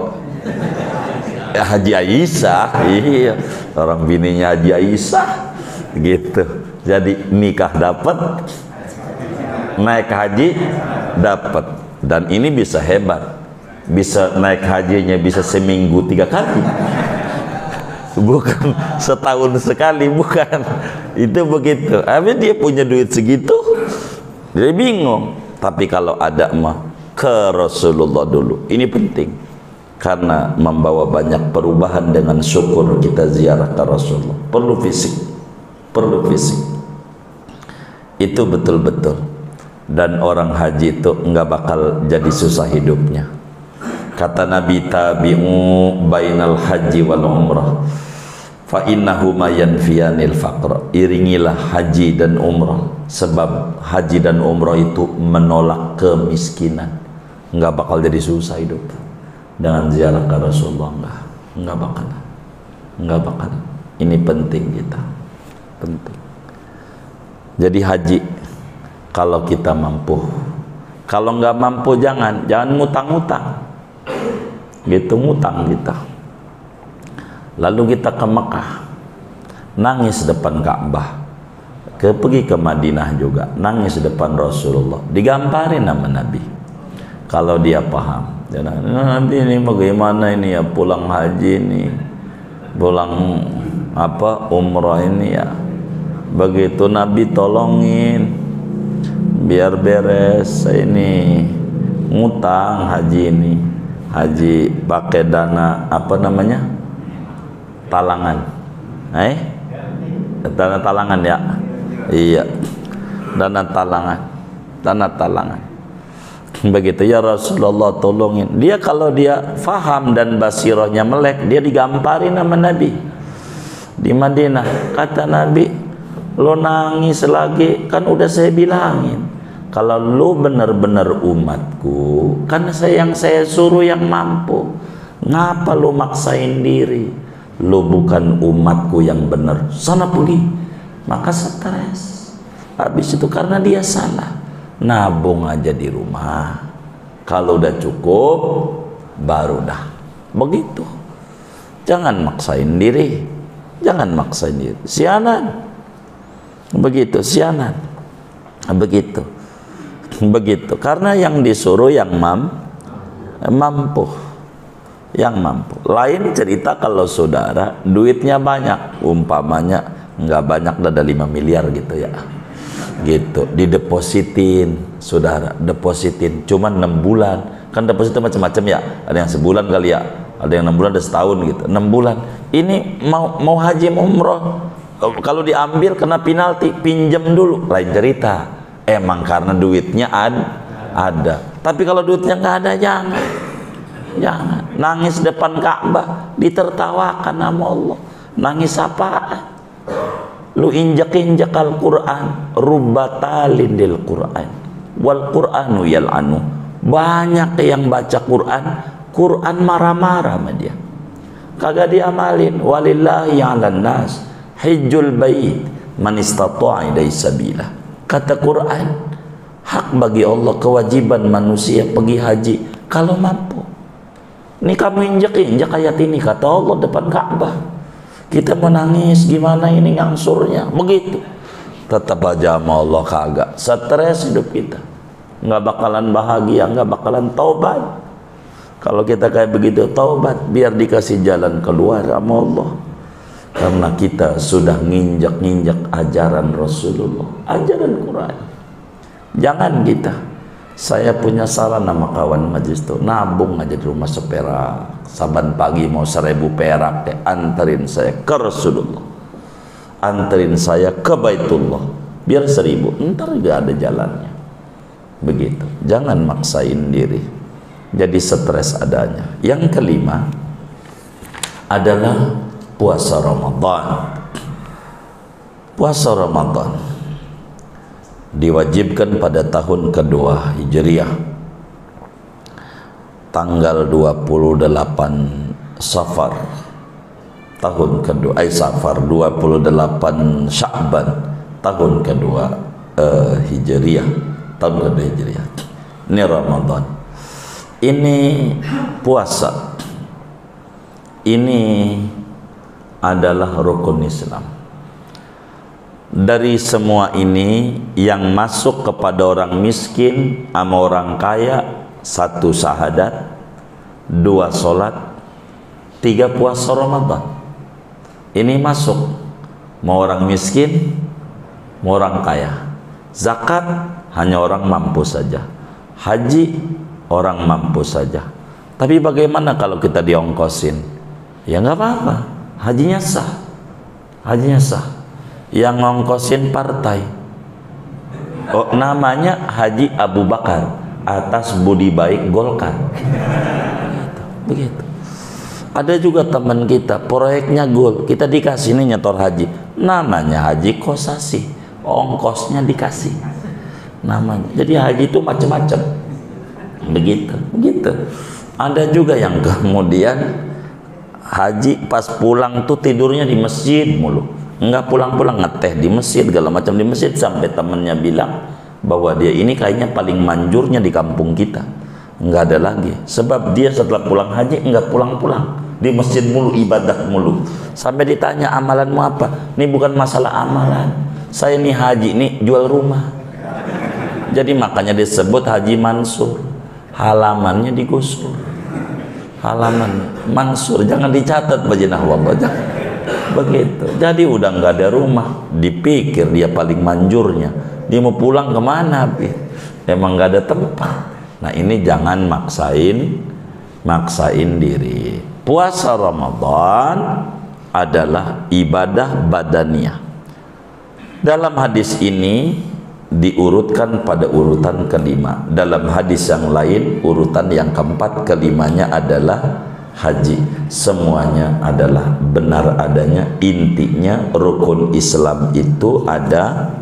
Ya, Haji Aisyah. Iya, orang bininya Haji Aisyah gitu. Jadi nikah dapat, naik haji dapat. Dan ini bisa hebat, bisa naik hajinya bisa seminggu 3 kali, bukan setahun sekali, bukan. Itu begitu. Tapi dia punya duit segitu, dia bingung. Tapi kalau ada mah ke Rasulullah dulu. Ini penting karena membawa banyak perubahan. Dengan syukur kita ziarah ke Rasulullah. Perlu fisik, perlu fisik. Itu betul-betul. Dan orang haji itu enggak bakal jadi susah hidupnya. Kata Nabi, tabi'u bainal haji wal umrah fa innahuma yanfiyanil faqra. Iringilah haji dan umrah, sebab haji dan umrah itu menolak kemiskinan. Enggak bakal jadi susah hidup dengan ziarah ke Rasulullah. Enggak bakal. Ini penting kita, penting. Jadi haji kalau kita mampu, kalau nggak mampu jangan ngutang-ngutang gitu, ngutang kita. Lalu kita ke Mekah, nangis depan Ka'bah. Pergi ke Madinah juga, nangis depan Rasulullah, digamparin nama Nabi. Kalau dia paham, Nabi ini bagaimana ini ya, pulang haji ini, pulang umrah ini ya, begitu Nabi tolongin biar beres ini ngutang haji ini. Haji pakai dana talangan, dana talangan ya, iya, dana talangan. Begitu ya Rasulullah tolongin dia. Kalau dia faham dan basirahnya melek, dia digamparin sama Nabi di Madinah. Kata Nabi, lo nangis lagi, kan udah saya bilangin kalau lo benar-benar umatku, kan yang saya suruh yang mampu, ngapa lo maksain diri? Lo bukan umatku yang benar, sana pergi. Maka stres. Habis itu karena dia salah, nabung aja di rumah, kalau udah cukup baru dah. Begitu. Jangan maksain diri, jangan maksain diri. Sianan. Begitu, sianan. Begitu. Karena yang disuruh yang mampu. Yang mampu. Lain cerita kalau saudara duitnya banyak, umpamanya nggak banyak, ada 5 miliar gitu ya, gitu, didepositin, saudara, depositin cuman 6 bulan. Kan depositnya macam-macam ya, ada yang sebulan kali ya, ada yang 6 bulan, ada setahun gitu. 6 bulan ini mau haji mau umroh, kalau diambil kena penalti, pinjam dulu, lain cerita. Emang karena duitnya ada. Tapi kalau duitnya nggak ada, jangan. Nangis depan Ka'bah, ditertawakan sama Allah. Nangis apaan? Lu injak-injak Al-Quran, rubbatalin lil Quran, wal Quranu yal'anu. Banyak yang baca Quran marah-marah sama dia, kagak diamalin. Walillahi 'alan nas hijjul bait man istata'a ilaihi sabila. Kata Quran, hak bagi Allah, kewajiban manusia pergi haji kalau mampu. Ini kamu injak-injak ayat ini, kata Allah depan Ka'bah. Kita menangis gimana ini ngangsurnya, begitu. Tetap aja sama Allah kagak, stres hidup kita, nggak bakalan bahagia, nggak bakalan taubat. Kalau kita kayak begitu, taubat biar dikasih jalan keluar sama Allah. Karena kita sudah nginjak-nginjak ajaran Rasulullah, ajaran Quran. Jangan kita. Saya punya saran nama kawan majlis tuh, nabung aja di rumah seperak. Saban pagi mau 1000 perak, anterin saya ke Rasulullah, anterin saya ke Baitullah, biar 1000, ntar juga ada jalannya. Begitu. Jangan maksain diri, jadi stres adanya. Yang kelima adalah puasa Ramadan. Puasa Ramadan. diwajibkan pada tahun kedua Hijriah, tanggal 28 Safar tahun kedua, Safar 28 Sya'ban tahun kedua Hijriah, tahun kedua Hijriah. Ini Ramadan, ini puasa, ini adalah rukun Islam. Dari semua ini yang masuk kepada orang miskin sama orang kaya, 1 syahadat, 2 sholat, 3 puasa Ramadan. Ini masuk, mau orang miskin, mau orang kaya. Zakat hanya orang mampu saja, haji orang mampu saja. Tapi bagaimana kalau kita diongkosin? Ya nggak apa-apa, hajinya sah, hajinya sah. Yang ngongkosin partai, oh, namanya Haji Abu Bakar atas budi baik Golkar. Begitu. Ada juga teman kita proyeknya gol, kita dikasih ini nyetor haji, namanya Haji Kosasi, ongkosnya dikasih namanya. Jadi haji itu macam-macam. Begitu. Ada juga yang kemudian haji pas pulang tuh tidurnya di masjid mulu, enggak pulang-pulang, ngeteh di masjid, segala macam di masjid, sampai temannya bilang bahwa dia ini kayaknya paling manjurnya di kampung kita. Enggak ada lagi, sebab dia setelah pulang haji enggak pulang-pulang, di masjid mulu, ibadah mulu. Sampai ditanya, amalanmu apa? Ini bukan masalah amalan, saya nih haji nih jual rumah. Jadi makanya disebut Haji Mansur, halamannya digusur, halaman Mansur, jangan dicatat bajinah wabadah. Begitu. Jadi udah nggak ada rumah, dipikir dia paling manjurnya, dia mau pulang kemana? Emang nggak ada tempat. Nah ini jangan maksain diri. Puasa Ramadan adalah ibadah badaniyah. Dalam hadis ini diurutkan pada urutan kelima. Dalam hadis yang lain urutan yang keempat, kelimanya adalah haji. Semuanya adalah benar adanya. Intinya rukun Islam itu ada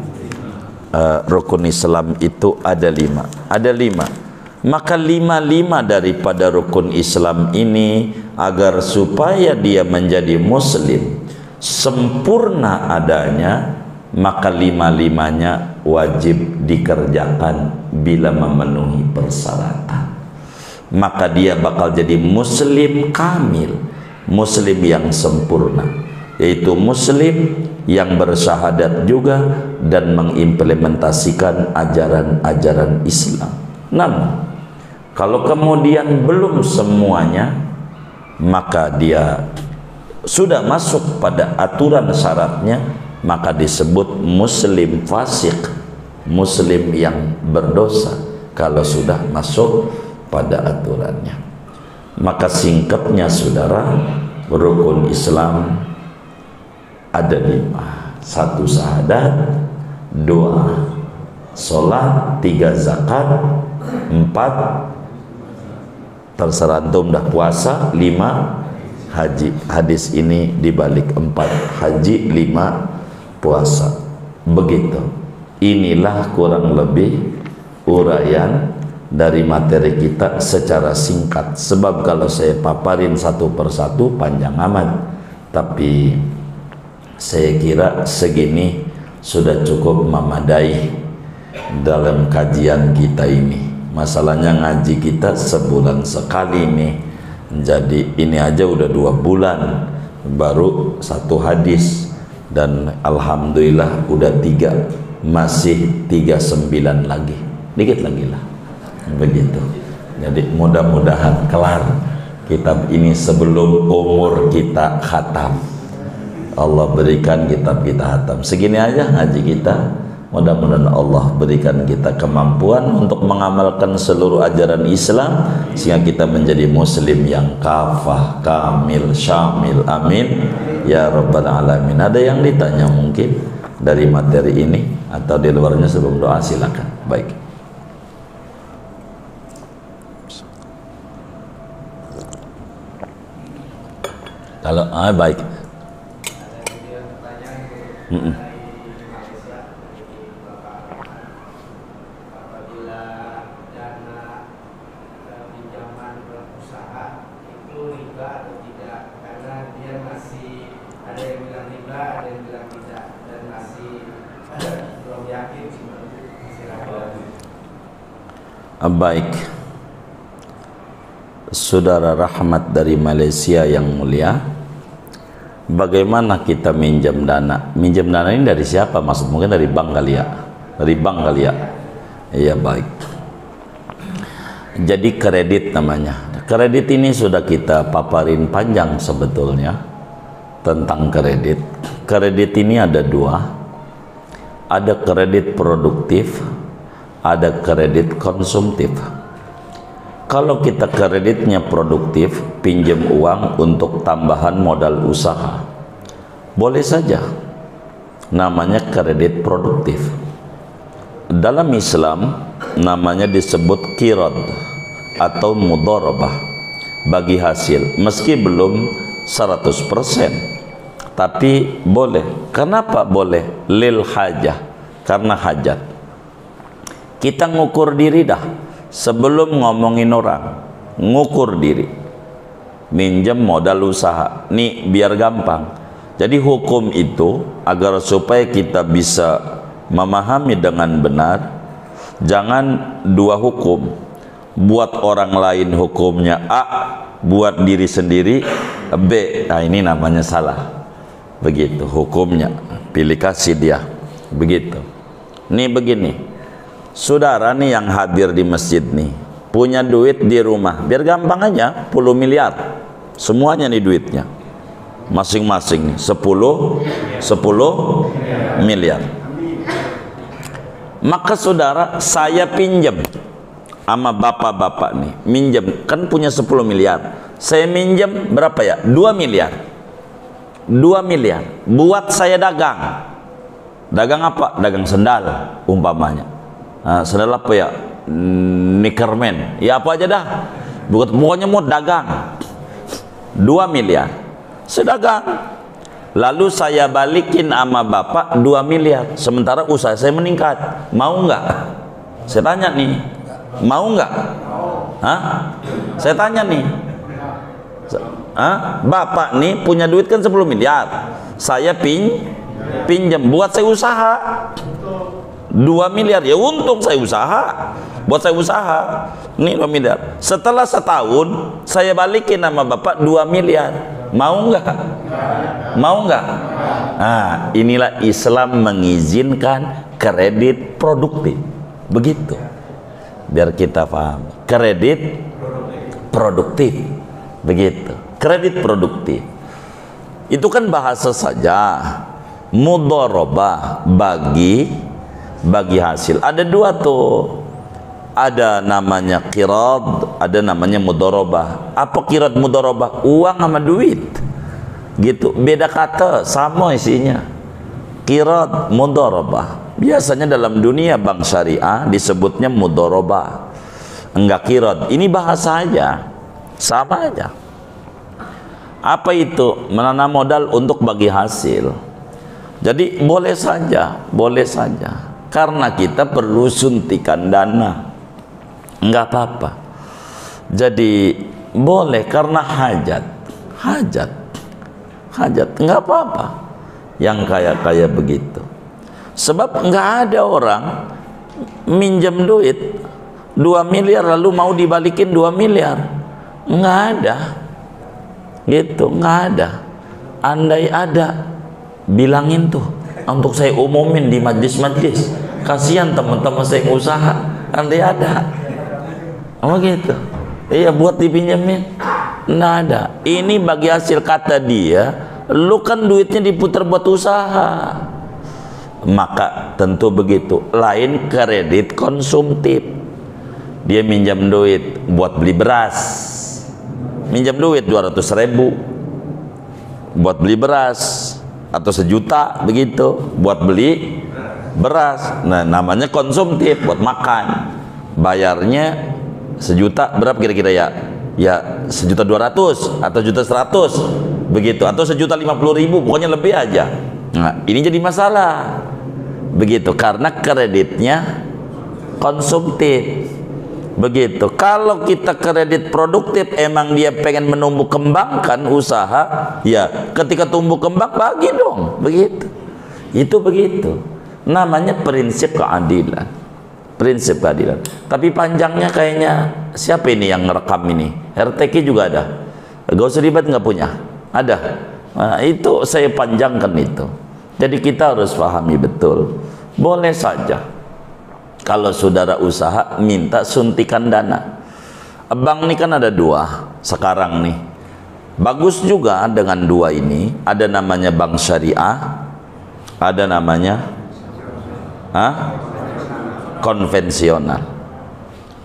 rukun Islam itu ada 5. Ada 5. Maka 5 daripada rukun Islam ini, agar supaya dia menjadi muslim sempurna adanya, maka 5-5-nya wajib dikerjakan bila memenuhi persyaratan. Maka dia bakal jadi muslim kamil, muslim yang sempurna, yaitu muslim yang bersyahadat juga dan mengimplementasikan ajaran-ajaran Islam. Namun kalau kemudian belum semuanya, maka dia sudah masuk pada aturan syaratnya, maka disebut muslim fasik, muslim yang berdosa kalau sudah masuk pada aturannya. Maka singkatnya saudara, rukun Islam ada 5. 1 syahadat, 2 sholat, 3 zakat, 4 terserah antum dah puasa, 5 haji. Hadis ini dibalik 4 haji, 5 puasa. Begitu. Inilah kurang lebih uraian dari materi kita secara singkat, sebab kalau saya paparin satu persatu panjang amat. Tapi saya kira segini sudah cukup memadai dalam kajian kita ini. Masalahnya ngaji kita sebulan sekali nih, jadi ini aja udah 2 bulan baru 1 hadis, dan alhamdulillah udah 3, masih 39 lagi, dikit lagi lah. Begitu. Jadi mudah-mudahan kelar kitab ini sebelum umur kita khatam. Allah berikan kitab kita khatam. Segini aja ngaji kita. Mudah-mudahan Allah berikan kita kemampuan untuk mengamalkan seluruh ajaran Islam sehingga kita menjadi muslim yang kafah, kamil, syamil. Amin ya rabbal alamin. Ada yang ditanya mungkin dari materi ini atau di luarnya sebelum doa? Silakan. Baik. Kalau baik. riba atau tidak, karena dia masih ada yang bilang riba, ada yang bilang tidak, dan masih belum yakin, masih ragu. Baik, saudara Rahmat dari Malaysia yang mulia, bagaimana kita minjam dana? Minjam dana ini dari siapa? Maksud mungkin dari bank kali ya? Dari bank kali ya? Iya, baik. Jadi kredit namanya. Kredit ini sudah kita paparin panjang sebetulnya tentang kredit. Kredit ini ada dua. Ada kredit produktif, ada kredit konsumtif. Kalau kita kreditnya produktif, pinjam uang untuk tambahan modal usaha, boleh saja, namanya kredit produktif. Dalam Islam namanya disebut qirad atau mudharabah, bagi hasil, meski belum 100%, tapi boleh. Kenapa boleh? Lil hajah, karena hajat. Kita ngukur diri dah sebelum ngomongin orang, ngukur diri. Minjem modal usaha nih biar gampang. Jadi hukum itu agar supaya kita bisa memahami dengan benar, jangan dua hukum. Buat orang lain hukumnya A, buat diri sendiri B. Nah, ini namanya salah. Begitu hukumnya, pilih kasih dia. Begitu. Nih begini, saudara nih yang hadir di masjid nih, punya duit di rumah, biar gampang aja, 10 miliar semuanya nih duitnya, masing-masing nih 10 miliar. Maka saudara, saya pinjam sama bapak-bapak nih, minjem, kan punya 10 miliar, saya minjem berapa ya? 2 miliar 2 miliar buat saya dagang. Dagang apa? Dagang sendal umpamanya. Sendal apa ya? Nickerman, ya apa aja dah, pokoknya mau dagang. 2 miliar saya dagang, lalu saya balikin sama bapak 2 miliar, sementara usaha saya meningkat. Mau nggak? Saya tanya nih, mau nggak? Hah? Saya tanya nih, bapak nih punya duit kan 10 miliar, saya pinjam buat saya usaha 2 miliar, ya untung saya usaha, buat saya usaha nih 2 miliar. Setelah setahun saya balikin sama bapak 2 miliar. Mau nggak? Mau nggak? Nah, inilah Islam mengizinkan kredit produktif. Begitu, biar kita paham. Kredit produktif, begitu. Kredit produktif itu kan bahasa saja, mudharabah, bagi hasil. Ada dua tuh, ada namanya qirad, ada namanya mudharabah. Apa qirad mudharabah? Uang sama duit, gitu, beda kata, sama isinya. Qirad, mudharabah. Biasanya dalam dunia bank syariah disebutnya mudharabah, enggak qirad. Ini bahasa aja, sama aja. Apa itu? Menanam modal untuk bagi hasil. Jadi boleh saja, karena kita perlu suntikan dana, enggak apa-apa. Jadi boleh karena hajat, enggak apa-apa yang kaya begitu. Sebab enggak ada orang minjem duit 2 miliar lalu mau dibalikin 2 miliar, enggak ada. Gitu, nggak ada. Andai ada, bilangin tuh, untuk saya umumin di majlis-majlis. Kasihan teman-teman saya yang usaha, andai ada. Oh gitu. Iya, buat dipinjemin. Nggak ada. Ini bagi hasil, kata dia, lu kan duitnya diputar buat usaha. Maka tentu begitu. Lain kredit konsumtif. Dia minjam duit buat beli beras. Minjam duit 200.000 buat beli beras, atau 1 juta begitu buat beli beras. Nah, namanya konsumtif, buat makan. Bayarnya 1 juta berapa kira-kira ya? Ya 1.200.000 atau 1.100.000 begitu, atau 1.050.000, pokoknya lebih aja. Nah, ini jadi masalah begitu, karena kreditnya konsumtif. Begitu. Kalau kita kredit produktif, emang dia pengen menumbuh kembangkan usaha, ya ketika tumbuh kembang bagi dong. Begitu. Itu begitu. Namanya prinsip keadilan. Prinsip keadilan. Tapi panjangnya kayaknya siapa ini yang ngerekam ini? RTK juga ada. Gak usah ribet, nggak punya. Ada. Nah, itu saya panjangkan itu. Jadi kita harus pahami betul. Boleh saja kalau saudara usaha minta suntikan dana. Bank ini kan ada dua sekarang nih. Bagus juga dengan dua ini. Ada namanya bank syariah, ada namanya konvensional.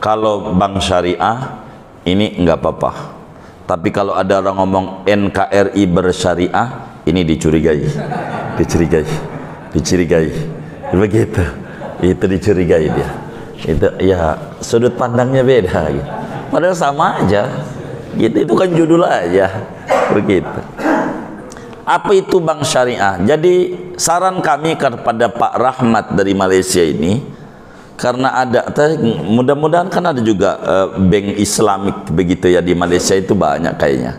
Kalau bank syariah ini enggak apa-apa. Tapi kalau ada orang ngomong NKRI bersyariah, ini dicurigai. Dicurigai. Begitu. Itu dicurigai dia. Itu ya sudut pandangnya beda gitu. Padahal sama aja. Gitu, itu kan judul aja. Begitu. Apa itu bank syariah? Jadi saran kami kepada Pak Rahmat dari Malaysia ini, karena ada, mudah-mudahan kan ada juga bank Islamik begitu ya di Malaysia itu banyak kayaknya.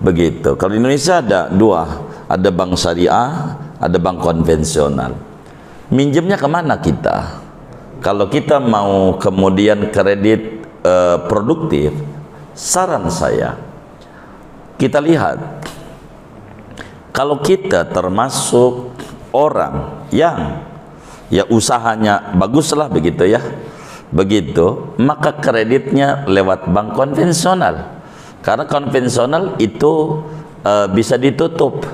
Begitu. Kalau di Indonesia ada dua, ada bank syariah, ada bank konvensional. Minjemnya kemana kita? Kalau kita mau kemudian kredit produktif, saran saya, kita lihat, kalau kita termasuk orang yang ya usahanya baguslah begitu ya, begitu, maka kreditnya lewat bank konvensional. Karena konvensional itu bisa ditutup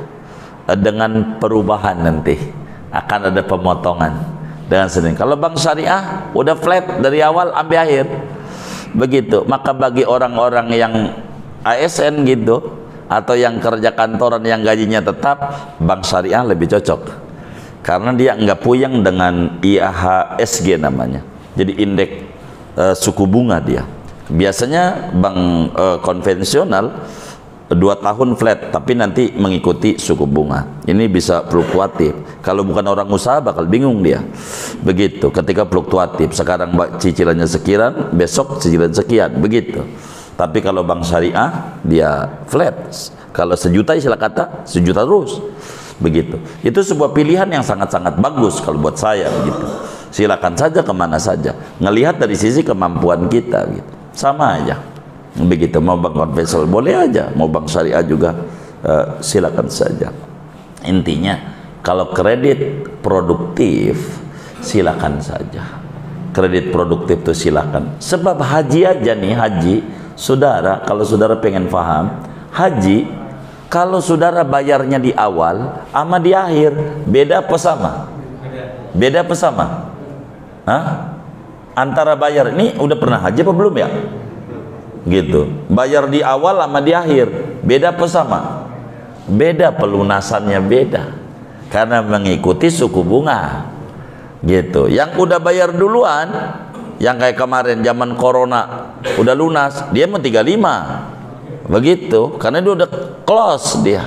dengan perubahan nanti. Akan ada pemotongan dengan sendiri. Kalau bank syariah udah flat dari awal sampai akhir. Begitu. Maka bagi orang-orang yang ASN gitu atau yang kerja kantoran yang gajinya tetap, bank syariah lebih cocok. Karena dia nggak puyeng dengan IHSG namanya. Jadi indeks suku bunga dia. Biasanya bank konvensional 2 tahun flat, tapi nanti mengikuti suku bunga. Ini bisa fluktuatif. Kalau bukan orang usaha bakal bingung dia. Begitu, ketika fluktuatif. Sekarang cicilannya sekian, besok cicilan sekian. Begitu. Tapi kalau bank syariah, dia flat. Kalau sejuta istilah kata, sejuta terus. Begitu. Itu sebuah pilihan yang sangat-sangat bagus kalau buat saya. Begitu. Silakan saja kemana saja. Ngelihat dari sisi kemampuan kita. Gitu. Sama aja. Begitu, mau bank konvensional boleh aja, mau bank syariah juga silakan saja. Intinya kalau kredit produktif silakan saja. Kredit produktif itu silakan. Sebab haji aja nih, haji, saudara, kalau saudara pengen paham, haji kalau saudara bayarnya di awal sama di akhir, beda apa sama? Beda apa sama? Hah? Antara bayar ini udah pernah haji apa belum ya? Gitu. Bayar di awal sama di akhir, beda apa sama? Beda, pelunasannya beda. Karena mengikuti suku bunga. Gitu. Yang udah bayar duluan, yang kayak kemarin zaman corona udah lunas, dia mau 35. Begitu, karena dia udah close dia.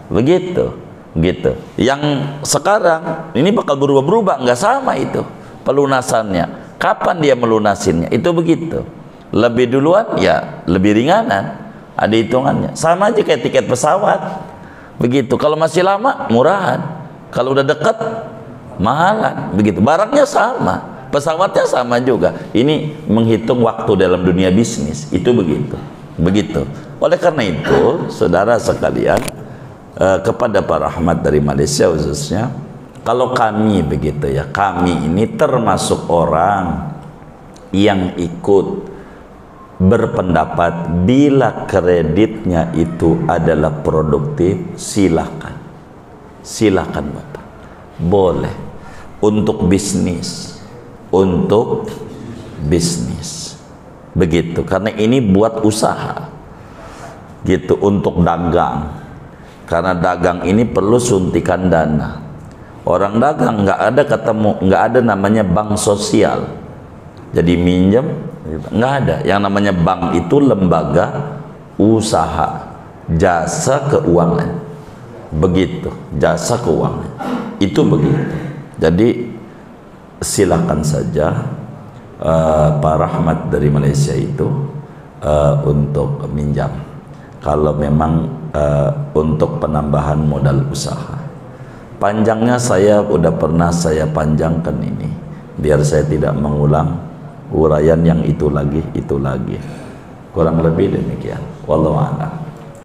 Begitu. Gitu. Yang sekarang ini bakal berubah-berubah, nggak sama itu pelunasannya. Kapan dia melunasinnya? Itu begitu. Lebih duluan ya lebih ringanan, ada hitungannya. Sama aja kayak tiket pesawat. Begitu. Kalau masih lama murahan, kalau udah dekat mahalan. Begitu. Barangnya sama, pesawatnya sama juga. Ini menghitung waktu dalam dunia bisnis. Itu begitu. Begitu. Oleh karena itu, saudara sekalian, kepada Pak Rahmat dari Malaysia khususnya, kalau kami begitu ya, kami ini termasuk orang yang ikut berpendapat bila kreditnya itu adalah produktif, silakan Bapak, boleh untuk bisnis, begitu, karena ini buat usaha gitu, untuk dagang, karena dagang ini perlu suntikan dana. Orang dagang nggak ada namanya bank sosial, jadi minjem nggak ada. Yang namanya bank itu lembaga usaha jasa keuangan, begitu, jasa keuangan itu begitu. Jadi silakan saja Pak Rahmat dari Malaysia itu untuk minjam kalau memang untuk penambahan modal usaha. Panjangnya saya udah pernah saya panjangkan ini biar saya tidak mengulang uraian yang itu lagi kurang lebih demikian. Wallahu a'lam.